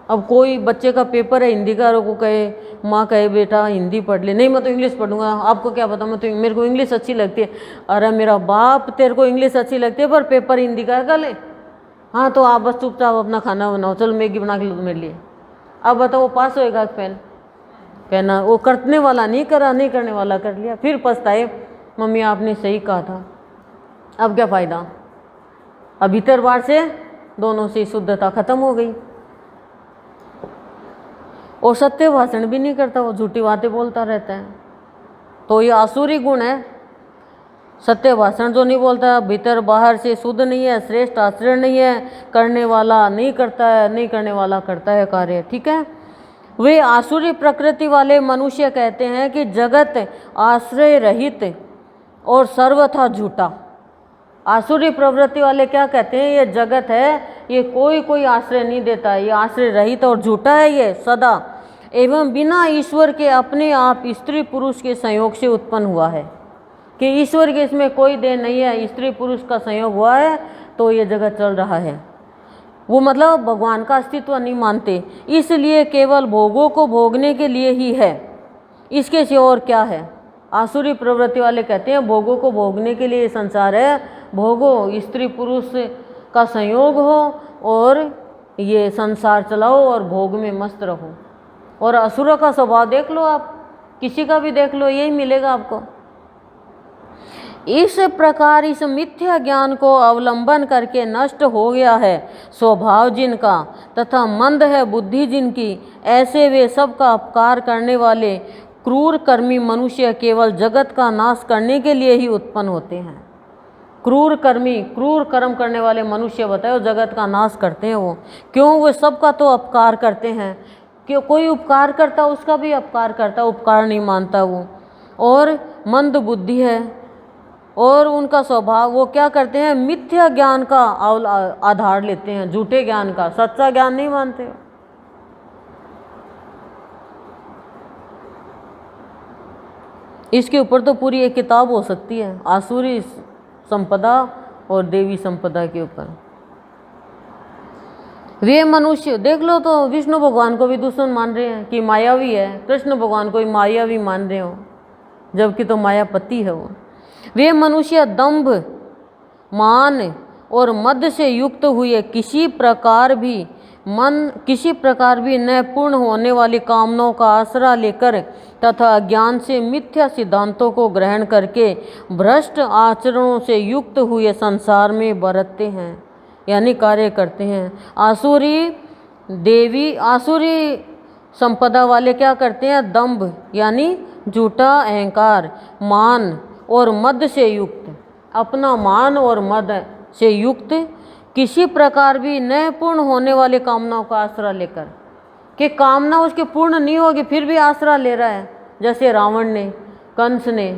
अब कोई बच्चे का पेपर है हिंदी का, को कहे माँ कहे बेटा हिंदी पढ़ ले, नहीं मैं तो इंग्लिश पढ़ूंगा, आपको क्या पता, मैं तो मेरे को इंग्लिश अच्छी लगती है। अरे मेरा बाप, तेरे को इंग्लिश अच्छी लगती है पर पेपर हिंदी का कर ले। हाँ तो आप बस चुपचाप अपना खाना बनाओ, चलो मैगी बना के लो मेरे लिए। अब बताओ वो पास होएगा फेल? कहना वो करने वाला नहीं करा, नहीं करने वाला कर लिया, फिर पछताए मम्मी आपने सही कहा था। अब क्या फ़ायदा? अब भीतर बाहर से दोनों से शुद्धता खत्म हो गई। और सत्य भाषण भी नहीं करता, वो झूठी बातें बोलता रहता है। तो ये आसुरी गुण है। सत्य भाषण जो नहीं बोलता, भीतर बाहर से शुद्ध नहीं है, श्रेष्ठ आचरण नहीं है, करने वाला नहीं करता है, नहीं करने वाला करता है कार्य। ठीक है, वे आसुरी प्रकृति वाले मनुष्य कहते हैं कि जगत आश्रय रहित और सर्वथा झूठा। आसुरी प्रवृत्ति वाले क्या कहते हैं? ये जगत है, ये कोई आश्रय नहीं देता, ये आश्रय रहित और झूठा है, ये सदा एवं बिना ईश्वर के अपने आप स्त्री पुरुष के संयोग से उत्पन्न हुआ है, कि ईश्वर के इसमें कोई देन नहीं है, स्त्री पुरुष का संयोग हुआ है तो ये जगत चल रहा है। वो मतलब भगवान का अस्तित्व नहीं मानते, इसलिए केवल भोगों को भोगने के लिए ही है, इसके सिवा और क्या है। आसुरी प्रवृत्ति वाले कहते हैं भोगों को भोगने के लिए संसार है, भोगो, स्त्री पुरुष का संयोग हो और ये संसार चलाओ और भोग में मस्त रहो। और असुरों का स्वभाव देख लो, आप किसी का भी देख लो, यही मिलेगा आपको। इस प्रकार इस मिथ्या ज्ञान को अवलंबन करके नष्ट हो गया है स्वभाव जिनका, तथा मंद है बुद्धि जिनकी, ऐसे वे सब का अपकार करने वाले क्रूर कर्मी मनुष्य केवल जगत का नाश करने के लिए ही उत्पन्न होते हैं। क्रूर कर्मी, क्रूर कर्म करने वाले मनुष्य बताओ जगत का नाश करते हैं वो, क्यों? वो सबका तो अपकार करते हैं, क्यों? कोई उपकार करता उसका भी अपकार करता, उपकार नहीं मानता वो। और मंद बुद्धि है, और उनका स्वभाव वो क्या करते हैं, मिथ्या ज्ञान का आधार लेते हैं, झूठे ज्ञान का, सच्चा ज्ञान नहीं मानते। इसके ऊपर तो पूरी एक किताब हो सकती है, आसुरी संपदा और देवी संपदा के ऊपर। वे मनुष्य देख लो तो विष्णु भगवान को भी दुश्मन मान रहे हैं कि मायावी है, कृष्ण भगवान को भी मायावी मान रहे हो, जबकि तो मायापति है वो। वे मनुष्य दंभ, मान और मद से युक्त हुए किसी प्रकार भी न पूर्ण होने वाली कामनाओं का आसरा लेकर तथा ज्ञान से मिथ्या सिद्धांतों को ग्रहण करके भ्रष्ट आचरणों से युक्त हुए संसार में बरतते हैं, यानी कार्य करते हैं। आसुरी संपदा वाले क्या करते हैं, दंभ यानी झूठा अहंकार, मान और मद से युक्त, अपना मान और मद से युक्त किसी प्रकार भी न पूर्ण होने वाले कामनाओं का आसरा लेकर, कि कामना उसके पूर्ण नहीं होगी फिर भी आसरा ले रहा है। जैसे रावण ने, कंस ने,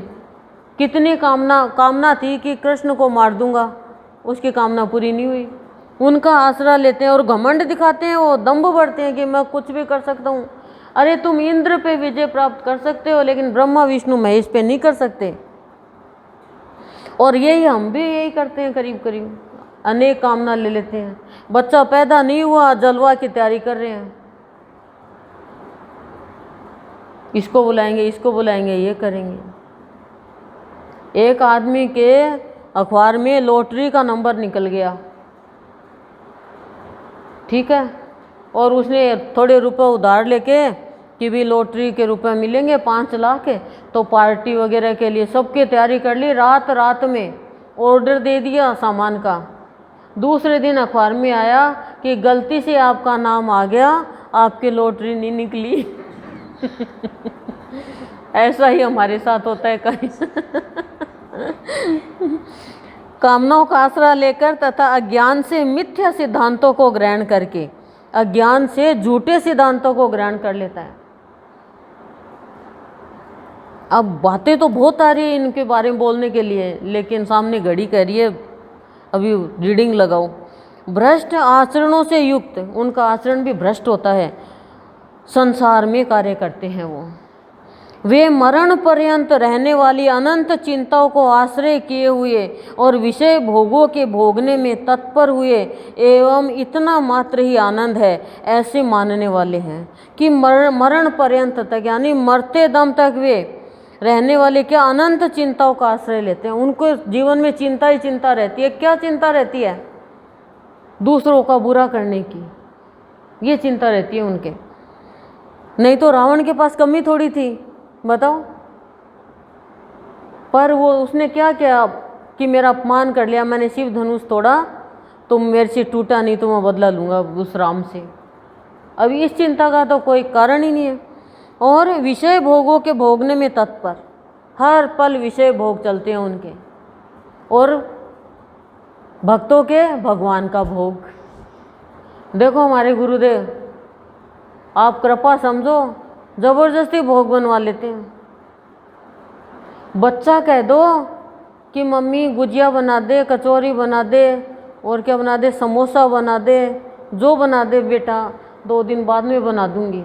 कितनी कामना थी कि कृष्ण को मार दूंगा, उसकी कामना पूरी नहीं हुई, उनका आसरा लेते हैं और घमंड दिखाते हैं, वो दंभ बढ़ते हैं कि मैं कुछ भी कर सकता हूँ। अरे तुम इंद्र पे विजय प्राप्त कर सकते हो, लेकिन ब्रह्मा विष्णु महेश पे नहीं कर सकते। और यही हम भी यही करते हैं, करीब करीब अनेक कामना ले लेते हैं। बच्चा पैदा नहीं हुआ, जलवा की तैयारी कर रहे हैं, इसको बुलाएंगे, इसको बुलाएंगे, ये करेंगे। एक आदमी के अखबार में लॉटरी का नंबर निकल गया, ठीक है, और उसने थोड़े रुपए उधार लेके कि भी लॉटरी के रुपए मिलेंगे 5 लाख, तो पार्टी वगैरह के लिए सबकी तैयारी कर ली। रात में ऑर्डर दे दिया सामान का। दूसरे दिन अखबार में आया कि गलती से आपका नाम आ गया, आपकी लॉटरी नहीं निकली। ऐसा ही हमारे साथ होता है कहीं। कामनाओं का आसरा लेकर तथा अज्ञान से मिथ्या सिद्धांतों को ग्रहण करके, अज्ञान से झूठे सिद्धांतों को ग्रहण कर लेता है। अब बातें तो बहुत आ रही है इनके बारे में बोलने के लिए, लेकिन सामने घड़ी कह रही है अभी रीडिंग लगाओ। भ्रष्ट आचरणों से युक्त, उनका आचरण भी भ्रष्ट होता है, संसार में कार्य करते हैं वो। वे मरण पर्यंत रहने वाली अनंत चिंताओं को आश्रय किए हुए और विषय भोगों के भोगने में तत्पर हुए एवं इतना मात्र ही आनंद है ऐसे मानने वाले हैं कि मरण पर्यंत तक, यानी मरते दम तक वे रहने वाले क्या अनंत चिंताओं का आश्रय लेते हैं। उनको जीवन में चिंता ही चिंता रहती है। क्या चिंता रहती है? दूसरों का बुरा करने की, ये चिंता रहती है उनके। नहीं तो रावण के पास कमी थोड़ी थी, बताओ। पर वो उसने क्या किया कि मेरा अपमान कर लिया, मैंने शिव धनुष तोड़ा तो मेरे से टूटा नहीं तो मैं बदला लूँगा उस राम से। अब इस चिंता का तो कोई कारण ही नहीं है। और विषय भोगों के भोगने में तत्पर, हर पल विषय भोग चलते हैं उनके। और भक्तों के भगवान का भोग। देखो हमारे गुरुदेव, आप कृपा समझो, जबरदस्ती भोग बनवा लेते हैं। बच्चा कह दो कि मम्मी गुजिया बना दे, कचौरी बना दे, और क्या बना दे, समोसा बना दे, जो बना दे बेटा, 2 दिन बाद में बना दूंगी।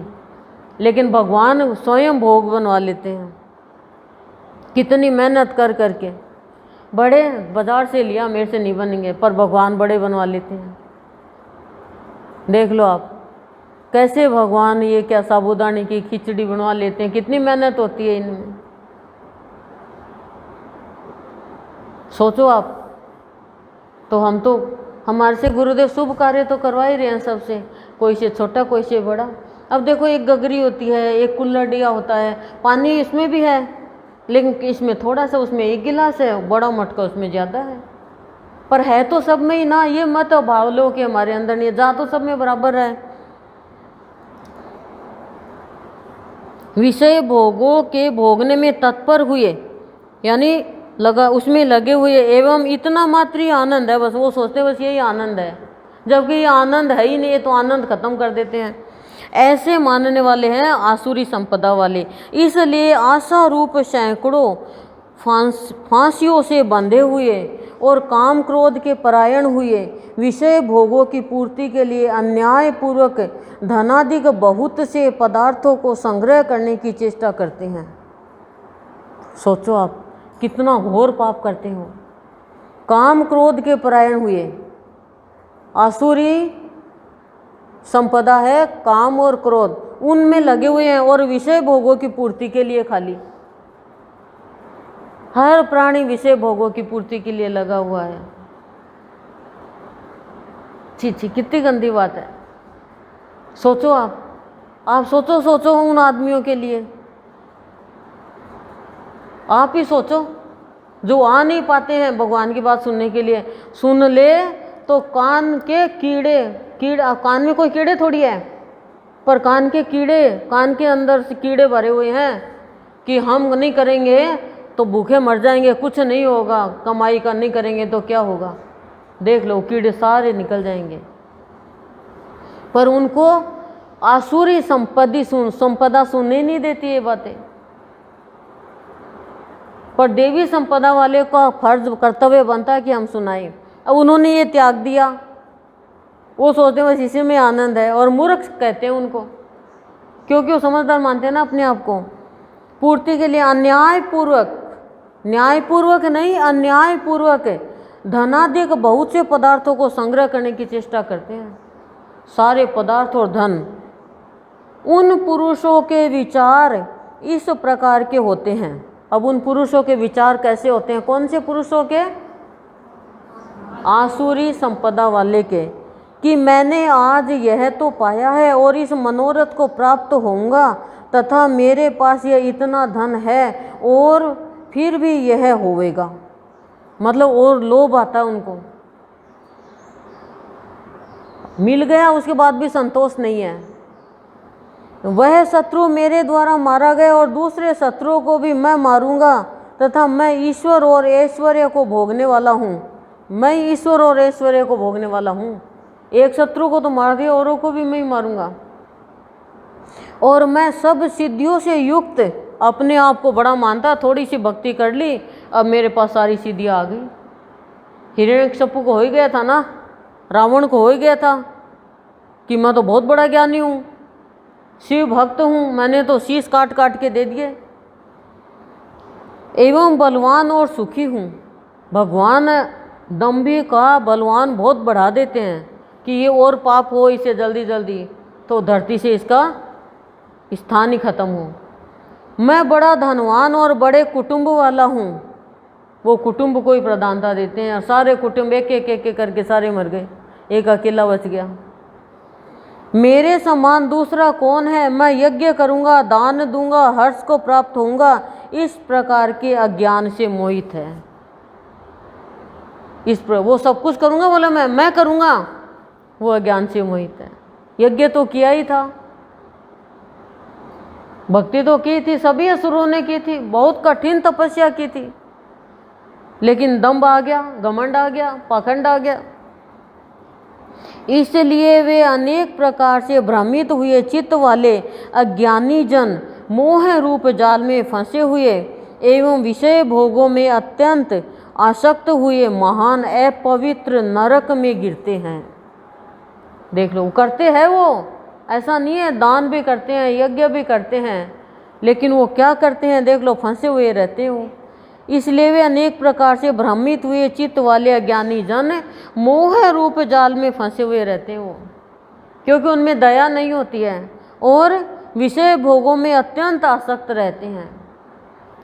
लेकिन भगवान स्वयं भोग बनवा लेते हैं, कितनी मेहनत कर करके। बड़े बाजार से लिया, मेरे से नहीं बनेंगे, पर भगवान बड़े बनवा लेते हैं। देख लो आप कैसे भगवान ये क्या साबूदाने की खिचड़ी बनवा लेते हैं, कितनी मेहनत होती है इनमें, सोचो आप। तो हम तो हमारे से गुरुदेव शुभ कार्य तो करवा ही रहे हैं सबसे, कोई से छोटा कोई से बड़ा। अब देखो एक गगरी होती है, एक कुल्लड़िया होता है, पानी इसमें भी है लेकिन इसमें थोड़ा सा, उसमें एक गिलास है, बड़ा मटका उसमें ज़्यादा है, पर है तो सब में ही ना। ये मत भाव लो कि हमारे अंदर नहीं, जा तो सब में बराबर है। विषय भोगों के भोगने में तत्पर हुए, यानी लगा उसमें लगे हुए, एवं इतना मात्र ही आनंद है, बस वो सोचते बस यही आनंद है, जबकि ये आनंद है ही नहीं, ये तो आनंद खत्म कर देते हैं। ऐसे मानने वाले हैं आसुरी संपदा वाले। इसलिए आशा रूप सैकड़ों फांसियों से बंधे हुए और काम क्रोध के परायण हुए, विषय भोगों की पूर्ति के लिए अन्यायपूर्वक धनाधिक बहुत से पदार्थों को संग्रह करने की चेष्टा करते हैं। सोचो आप कितना घोर पाप करते हो। काम क्रोध के परायण हुए, आसुरी संपदा है काम और क्रोध, उनमें लगे हुए हैं और विषय भोगों की पूर्ति के लिए, खाली हर प्राणी विषय भोगों की पूर्ति के लिए लगा हुआ है। छी छी, कितनी गंदी बात है। सोचो आप सोचो उन आदमियों के लिए, आप ही सोचो जो आ नहीं पाते हैं भगवान की बात सुनने के लिए। सुन ले तो कान के कीड़े कान में कोई कीड़े थोड़ी है, पर कान के कीड़े, कान के अंदर से कीड़े भरे हुए हैं कि हम नहीं करेंगे तो भूखे मर जाएंगे, कुछ नहीं होगा, कमाई का नहीं करेंगे तो क्या होगा। देख लो कीड़े सारे निकल जाएंगे, पर उनको आसुरी संपदा सुनने नहीं देती ये बातें। पर देवी संपदा वाले का फर्ज कर्तव्य बनता है कि हम सुनाएं। अब उन्होंने ये त्याग दिया, वो सोचते हैं बस इसी में आनंद है, और मूर्ख कहते हैं उनको, क्योंकि वो समझदार मानते हैं ना अपने आप को। पूर्ति के लिए अन्यायपूर्वक, न्यायपूर्वक नहीं अन्यायपूर्वक धनाधिक बहुत से पदार्थों को संग्रह करने की चेष्टा करते हैं। सारे पदार्थ और धन, उन पुरुषों के विचार इस प्रकार के होते हैं। अब उन पुरुषों के विचार कैसे होते हैं? कौन से पुरुषों के? आसुरी संपदा वाले के, कि मैंने आज यह तो पाया है और इस मनोरथ को प्राप्त होऊंगा, तथा मेरे पास यह इतना धन है और फिर भी यह होवेगा। मतलब और लोभ आता है उनको, मिल गया उसके बाद भी संतोष नहीं है। वह शत्रु मेरे द्वारा मारा गया और दूसरे शत्रुओं को भी मैं मारूंगा, तथा मैं ईश्वर और ऐश्वर्य को भोगने वाला हूँ। मैं ईश्वर और ऐश्वर्य को भोगने वाला हूँ। एक शत्रु को तो मार दिया, औरों को भी मैं ही मारूंगा। और मैं सब सिद्धियों से युक्त, अपने आप को बड़ा मानता, थोड़ी सी भक्ति कर ली, अब मेरे पास सारी सिद्धियाँ आ गई। हिरण्यकशिपु को हो ही गया था ना, रावण को हो ही गया था कि मैं तो बहुत बड़ा ज्ञानी हूँ, शिव भक्त हूँ, मैंने तो शीश काट काट के दे दिए। एवं बलवान और सुखी हूँ। भगवान दम्भी का बलवान बहुत बढ़ा देते हैं कि ये और पाप हो इसे जल्दी जल्दी, तो धरती से इसका स्थान ही खत्म हो। मैं बड़ा धनवान और बड़े कुटुंब वाला हूँ। वो कुटुंब को ही प्रधानता देते हैं, सारे कुटुंब एक एक करके सारे मर गए, एक अकेला बच गया। मेरे समान दूसरा कौन है? मैं यज्ञ करूँगा, दान दूंगा, हर्ष को प्राप्त होऊंगा, इस प्रकार के अज्ञान से मोहित है। वो सब कुछ करूँगा, बोला मैं करूँगा, वो अज्ञान से मोहित है। यज्ञ तो किया ही था, भक्ति तो की थी, सभी असुरों ने की थी, बहुत कठिन तपस्या की थी, लेकिन दम्भ आ गया, घमंड आ गया, पाखंड आ गया। इसलिए वे अनेक प्रकार से भ्रमित हुए चित्त वाले अज्ञानी जन मोह रूप जाल में फंसे हुए एवं विषय भोगों में अत्यंत आसक्त हुए महान अपवित्र नरक में गिरते हैं। देख लो, करते हैं वो, ऐसा नहीं है, दान भी करते हैं, यज्ञ भी करते हैं, लेकिन वो क्या करते हैं देख लो, फंसे हुए रहते हो। इसलिए वे अनेक प्रकार से भ्रमित हुए चित्त वाले अज्ञानी जन मोह रूप जाल में फंसे हुए रहते हो, क्योंकि उनमें दया नहीं होती है और विषय भोगों में अत्यंत आसक्त रहते हैं।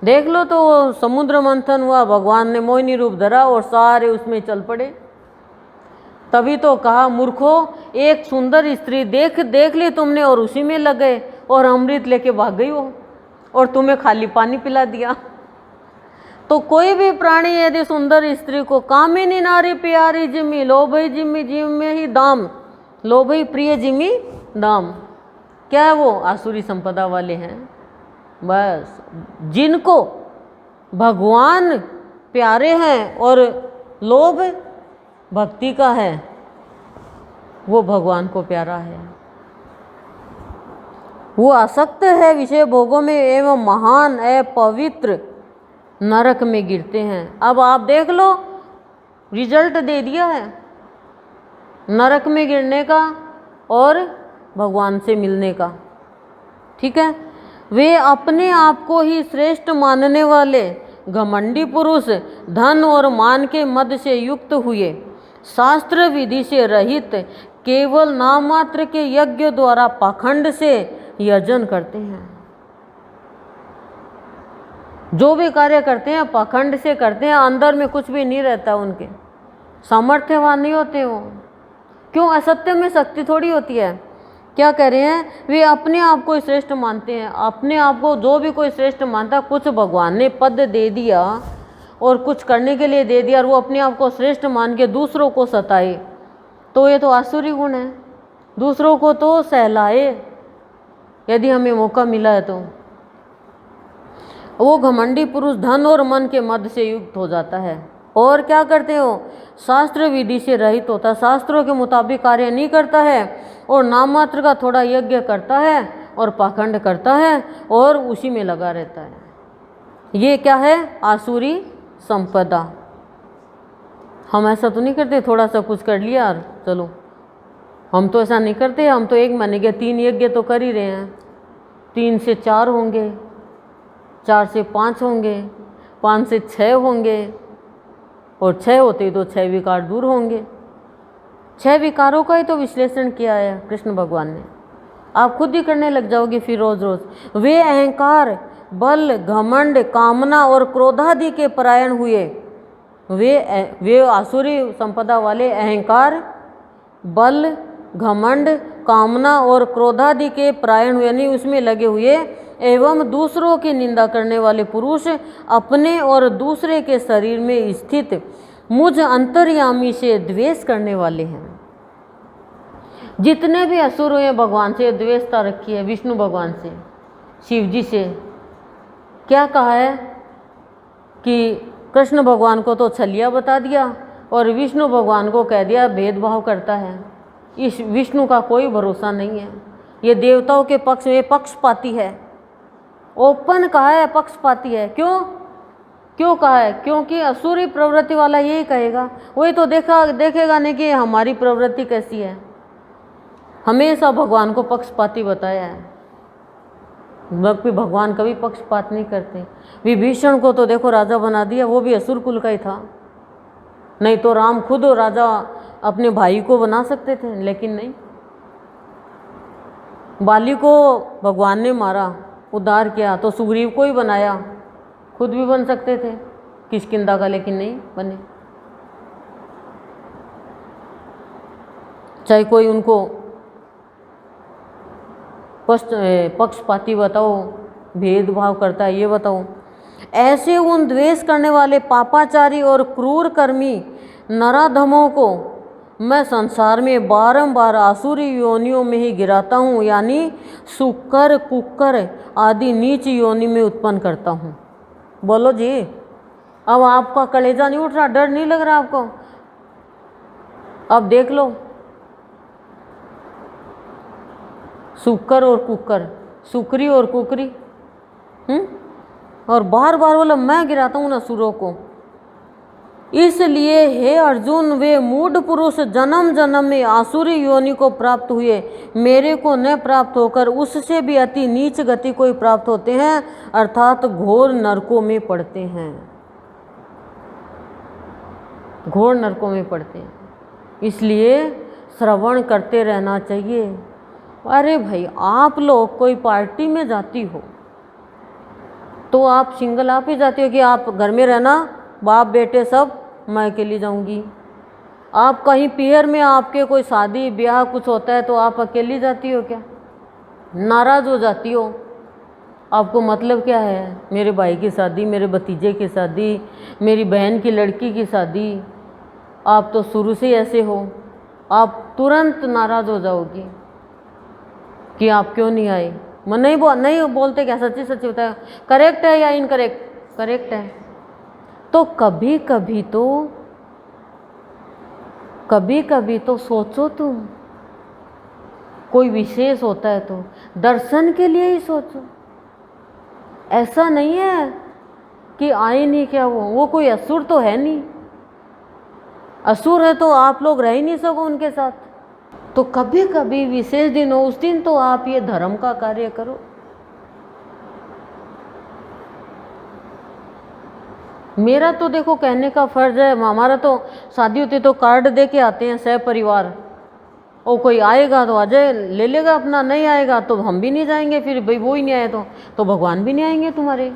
देख लो तो समुद्र मंथन हुआ, भगवान ने मोहिनी रूप धरा और सारे उसमें चल पड़े। तभी तो कहा मूर्खो, एक सुंदर स्त्री देख ली तुमने और उसी में लग गए और अमृत लेके भाग गई हो और तुम्हें खाली पानी पिला दिया। तो कोई भी प्राणी यदि सुंदर स्त्री को कामिनी नारी प्यारी जिमी लोभई जिमी जिमी ही दाम, लोभई प्रिय जिमी दाम, क्या है वो? आसुरी संपदा वाले हैं। बस जिनको भगवान प्यारे हैं और लोभ भक्ति का है, वो भगवान को प्यारा है। वो आसक्त है विषय भोगों में एवं महान अपवित्र नरक में गिरते हैं। अब आप देख लो, रिजल्ट दे दिया है नरक में गिरने का और भगवान से मिलने का। ठीक है, वे अपने आप को ही श्रेष्ठ मानने वाले घमंडी पुरुष धन और मान के मद से युक्त हुए, शास्त्र विधि से रहित, केवल नाम मात्र के यज्ञ द्वारा पाखंड से यजन करते हैं। जो भी कार्य करते हैं पाखंड से करते हैं, अंदर में कुछ भी नहीं रहता, उनके सामर्थ्यवान नहीं होते वो। क्यों? असत्य में शक्ति थोड़ी होती है। क्या कह रहे हैं? वे अपने आप को श्रेष्ठ मानते हैं। अपने आप को जो भी कोई श्रेष्ठ मानता, कुछ भगवान ने पद दे दिया और कुछ करने के लिए दे दिया और वो अपने आप को श्रेष्ठ मान के दूसरों को सताए, तो ये तो आसुरी गुण है। दूसरों को तो सहलाए यदि हमें मौका मिला है तो। वो घमंडी पुरुष धन और मन के मद से युक्त हो जाता है और क्या करते हो? शास्त्र विधि से रहित होता है, शास्त्रों के मुताबिक कार्य नहीं करता है और नाम मात्र का थोड़ा यज्ञ करता है और पाखंड करता है और उसी में लगा रहता है। ये क्या है? आसुरी संपदा। हम ऐसा तो नहीं करते, थोड़ा सा कुछ कर लिया और चलो, हम तो ऐसा नहीं करते। हम तो 1 महीने के 3 यज्ञ तो कर ही रहे हैं, 3 से 4 होंगे, 4 से 5 होंगे, 5 से 6 होंगे और 6 होते तो 6 विकार दूर होंगे। 6 विकारों का ही तो विश्लेषण किया है कृष्ण भगवान ने। आप खुद ही करने लग जाओगे फिर रोज रोज। वे अहंकार, बल, घमंड, कामना और क्रोधादि के परायण हुए। वे आसुरी संपदा वाले अहंकार, बल, घमंड, कामना और क्रोधादि के परायण हुए, यानी उसमें लगे हुए एवं दूसरों की निंदा करने वाले पुरुष अपने और दूसरे के शरीर में स्थित मुझ अंतर्यामी से द्वेष करने वाले हैं। जितने भी असुर हुए भगवान से द्वेषता रखी है, विष्णु भगवान से, शिव जी से। क्या कहा है कि कृष्ण भगवान को तो छलिया बता दिया और विष्णु भगवान को कह दिया भेदभाव करता है। इस विष्णु का कोई भरोसा नहीं है, ये देवताओं के पक्ष में पक्षपाती है। ओपन कहा है पक्षपाती है। क्यों कहा है? क्योंकि असुरी प्रवृत्ति वाला यही कहेगा, वही तो देखेगा नहीं कि हमारी प्रवृत्ति कैसी है। हमेशा भगवान को पक्षपाती बताया है, जबकि भगवान कभी पक्षपात नहीं करते। विभीषण को तो देखो राजा बना दिया, वो भी असुर कुल का ही था। नहीं तो राम खुद राजा अपने भाई को बना सकते थे, लेकिन नहीं। बाली को भगवान ने मारा, उद्धार किया, तो सुग्रीव को ही बनाया। खुद भी बन सकते थे किष्किंधा का, लेकिन नहीं बने। चाहे कोई उनको पक्षपाती बताओ, भेदभाव करता है, ये बताओ। ऐसे उन द्वेष करने वाले पापाचारी और क्रूर कर्मी नराधमों को मैं संसार में बारंबार आसुरी योनियों में ही गिराता हूँ, यानी शुकर, कुकर आदि नीच योनि में उत्पन्न करता हूँ। बोलो जी, अब आपका कलेजा नहीं उठ रहा? डर नहीं लग रहा आपको? अब देख लो, शुकर और कुकर, शुक्री और कुकरी, और बार बार बोला मैं गिराता हूँ ना असुरों को। इसलिए हे अर्जुन, वे मूढ़ पुरुष जन्म जन्म में आसुरी योनि को प्राप्त हुए मेरे को न प्राप्त होकर उससे भी अति नीच गति को ही प्राप्त होते हैं, अर्थात घोर नरकों में पड़ते हैं, घोर नरकों में पड़ते हैं। इसलिए श्रवण करते रहना चाहिए। अरे भाई, आप लोग कोई पार्टी में जाती हो तो आप सिंगल आप ही जाती हो कि आप घर में रहना, बाप बेटे सब, मैं अकेली जाऊंगी। आप कहीं पीहर में आपके कोई शादी ब्याह कुछ होता है तो आप अकेली जाती हो क्या? नाराज़ हो जाती हो। आपको मतलब क्या है? मेरे भाई की शादी, मेरे भतीजे की शादी, मेरी बहन की लड़की की शादी, आप तो शुरू से ऐसे हो, आप तुरंत नाराज़ हो जाओगी कि आप क्यों नहीं आए। मैं नहीं बोलते क्या? सच्ची सच्ची बताया, करेक्ट है या इनकरेक्ट? करेक्ट है। तो कभी कभी तो सोचो, तुम कोई विशेष होता है तो दर्शन के लिए ही सोचो। ऐसा नहीं है कि आए नहीं क्या, वो कोई असुर तो है नहीं। असुर है तो आप लोग रह ही नहीं सको उनके साथ। तो कभी कभी विशेष दिन हो, उस दिन तो आप ये धर्म का कार्य करो। मेरा तो देखो कहने का फर्ज है, हमारा तो शादी होती तो कार्ड दे के आते हैं सह परिवार, और कोई आएगा तो आ जाए, ले लेगा अपना, नहीं आएगा तो हम भी नहीं जाएंगे। फिर भाई वो ही नहीं आए तो भगवान भी नहीं आएंगे तुम्हारे।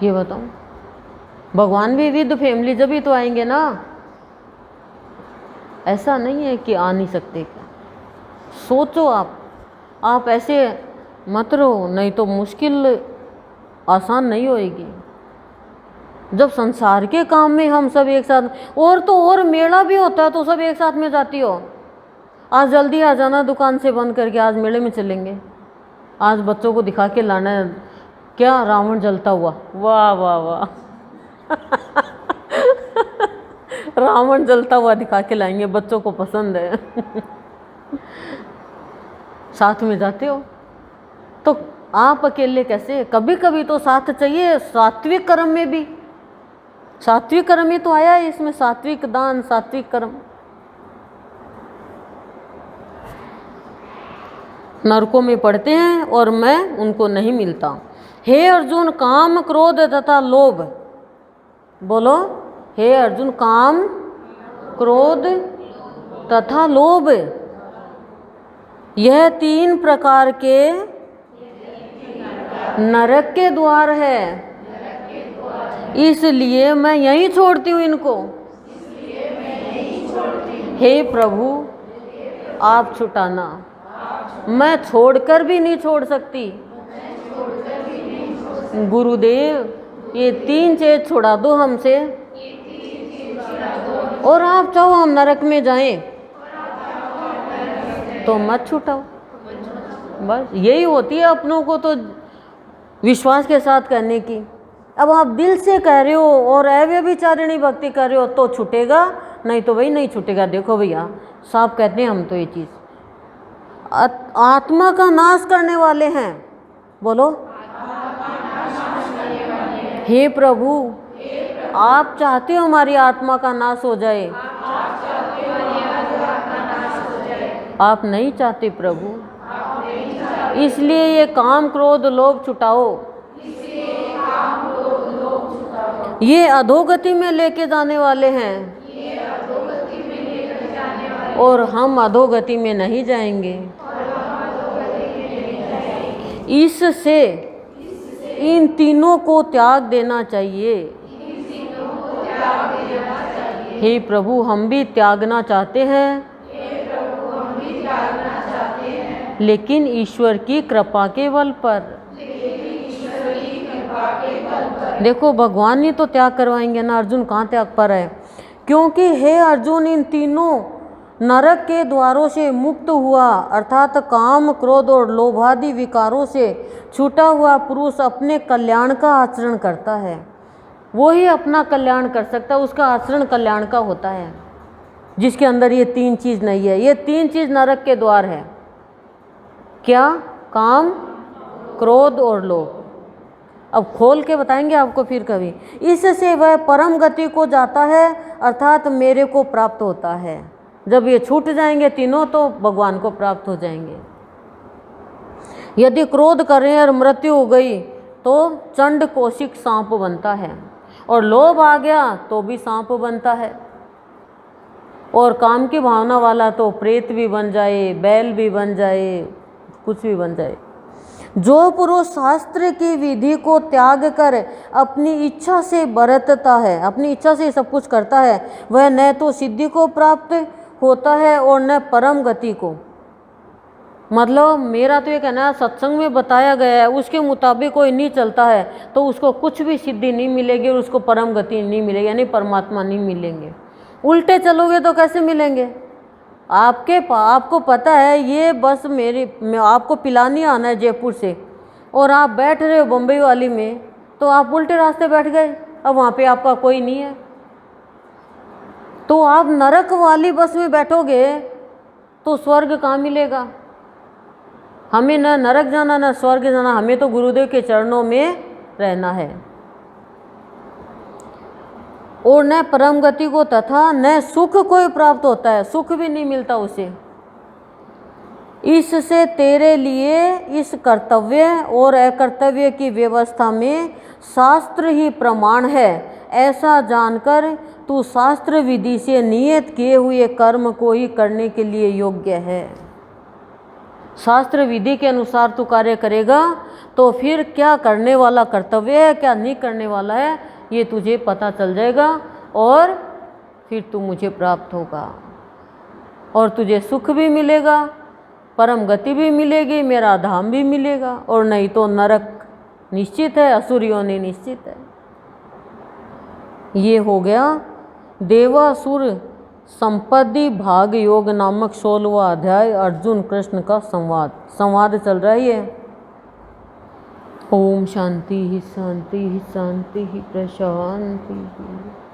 ये बताओ, भगवान भी विद फैमिली जब ही तो आएंगे ना। ऐसा नहीं है कि आ नहीं सकते क्या। सोचो आप ऐसे मत रहो, नहीं तो मुश्किल आसान नहीं होएगी। जब संसार के काम में हम सब एक साथ, और मेला भी होता है तो सब एक साथ में जाती हो। आज जल्दी आ जाना दुकान से बंद करके, आज मेले में चलेंगे, आज बच्चों को दिखा के लाना है क्या रावण जलता हुआ। वाह वाह वाह रावण जलता हुआ दिखा के लाएंगे, बच्चों को पसंद है साथ में जाते हो तो आप अकेले कैसे? कभी कभी तो साथ चाहिए। सात्विक कर्म में भी, सात्विक कर्म ही तो आया है इसमें, सात्विक दान, सात्विक कर्म। नरकों में पड़ते हैं और मैं उनको नहीं मिलता। हे अर्जुन, काम क्रोध तथा लोभ, बोलो हे अर्जुन, काम क्रोध तथा लोभ, यह 3 प्रकार के नरक के द्वार है, इसलिए मैं यहीं छोड़ती हूँ इनको। हे प्रभु, आप छुटाना, मैं छोड़कर भी नहीं छोड़ सकती। गुरुदेव, ये 3 चीज छुड़ा दो हमसे, और आप चाहो हम नरक में जाएं तो मत छुटाओ। बस यही होती है अपनों को तो विश्वास के साथ करने की। अब आप दिल से कह रहे हो और अव्यभिचारिणी भक्ति कर रहे हो तो छूटेगा, नहीं तो वही नहीं छूटेगा। देखो भैया, साफ कहते हैं हम तो ये चीज़, आत्मा का नाश करने वाले हैं। बोलो हे प्रभु, आप चाहते हो हमारी आत्मा का नाश हो जाए, आप नहीं चाहते प्रभु, इसलिए ये काम क्रोध लोभ छुटाओ। ये अधोगति में लेके जाने वाले हैं और हम अधोगति में नहीं जाएंगे। इससे इन तीनों को त्याग देना चाहिए। हे प्रभु, हम भी त्यागना चाहते हैं, लेकिन ईश्वर की कृपा के बल पर। देखो, भगवान ही तो त्याग करवाएंगे ना अर्जुन, कहाँ त्याग पर है? क्योंकि हे अर्जुन, इन तीनों नरक के द्वारों से मुक्त हुआ, अर्थात काम क्रोध और लोभादि विकारों से छूटा हुआ पुरुष अपने कल्याण का आचरण करता है। वो ही अपना कल्याण कर सकता है, उसका आचरण कल्याण का होता है, जिसके अंदर ये 3 चीज़ नहीं है। ये 3 चीज़ नरक के द्वार है। क्या? काम क्रोध और लोभ। अब खोल के बताएंगे आपको फिर कभी। इससे वह परम गति को जाता है अर्थात मेरे को प्राप्त होता है। जब ये छूट जाएंगे तीनों तो भगवान को प्राप्त हो जाएंगे। यदि क्रोध करें और मृत्यु हो गई तो चंड कौशिक सांप बनता है, और लोभ आ गया तो भी सांप बनता है, और काम की भावना वाला तो प्रेत भी बन जाए, बैल भी बन जाए, कुछ भी बन जाए। जो पुरुष शास्त्र की विधि को त्याग कर अपनी इच्छा से बरतता है, अपनी इच्छा से सब कुछ करता है, वह न तो सिद्धि को प्राप्त होता है और न परम गति को। मतलब मेरा तो ये कहना है, सत्संग में बताया गया है उसके मुताबिक कोई नहीं चलता है तो उसको कुछ भी सिद्धि नहीं मिलेगी और उसको परम गति नहीं मिलेगी, यानी परमात्मा नहीं मिलेंगे। उल्टे चलोगे तो कैसे मिलेंगे? आपको पता है ये बस आपको पिलानी आना है जयपुर से, और आप बैठ रहे हो बम्बई वाली में, तो आप उल्टे रास्ते बैठ गए, अब वहाँ पे आपका कोई नहीं है, तो आप नरक वाली बस में बैठोगे तो स्वर्ग कहाँ मिलेगा? हमें न नरक जाना न स्वर्ग जाना, हमें तो गुरुदेव के चरणों में रहना है। और न परम गति को तथा न सुख को प्राप्त होता है, सुख भी नहीं मिलता उसे। इससे तेरे लिए इस कर्तव्य और अकर्तव्य की व्यवस्था में शास्त्र ही प्रमाण है, ऐसा जानकर तू शास्त्र विधि से नियत किए हुए कर्म को ही करने के लिए योग्य है। शास्त्र विधि के अनुसार तू कार्य करेगा तो फिर क्या करने वाला कर्तव्य है, क्या नहीं करने वाला है, ये तुझे पता चल जाएगा, और फिर तू मुझे प्राप्त होगा और तुझे सुख भी मिलेगा, परम गति भी मिलेगी, मेरा धाम भी मिलेगा, और नहीं तो नरक निश्चित है, असुर योनि निश्चित है। ये हो गया देवासुर संपत्ति भाग योग नामक 16वां अध्याय, अर्जुन कृष्ण का संवाद चल रहा है। ओम शांति ही शांति ही शांति ही प्रशांति ही।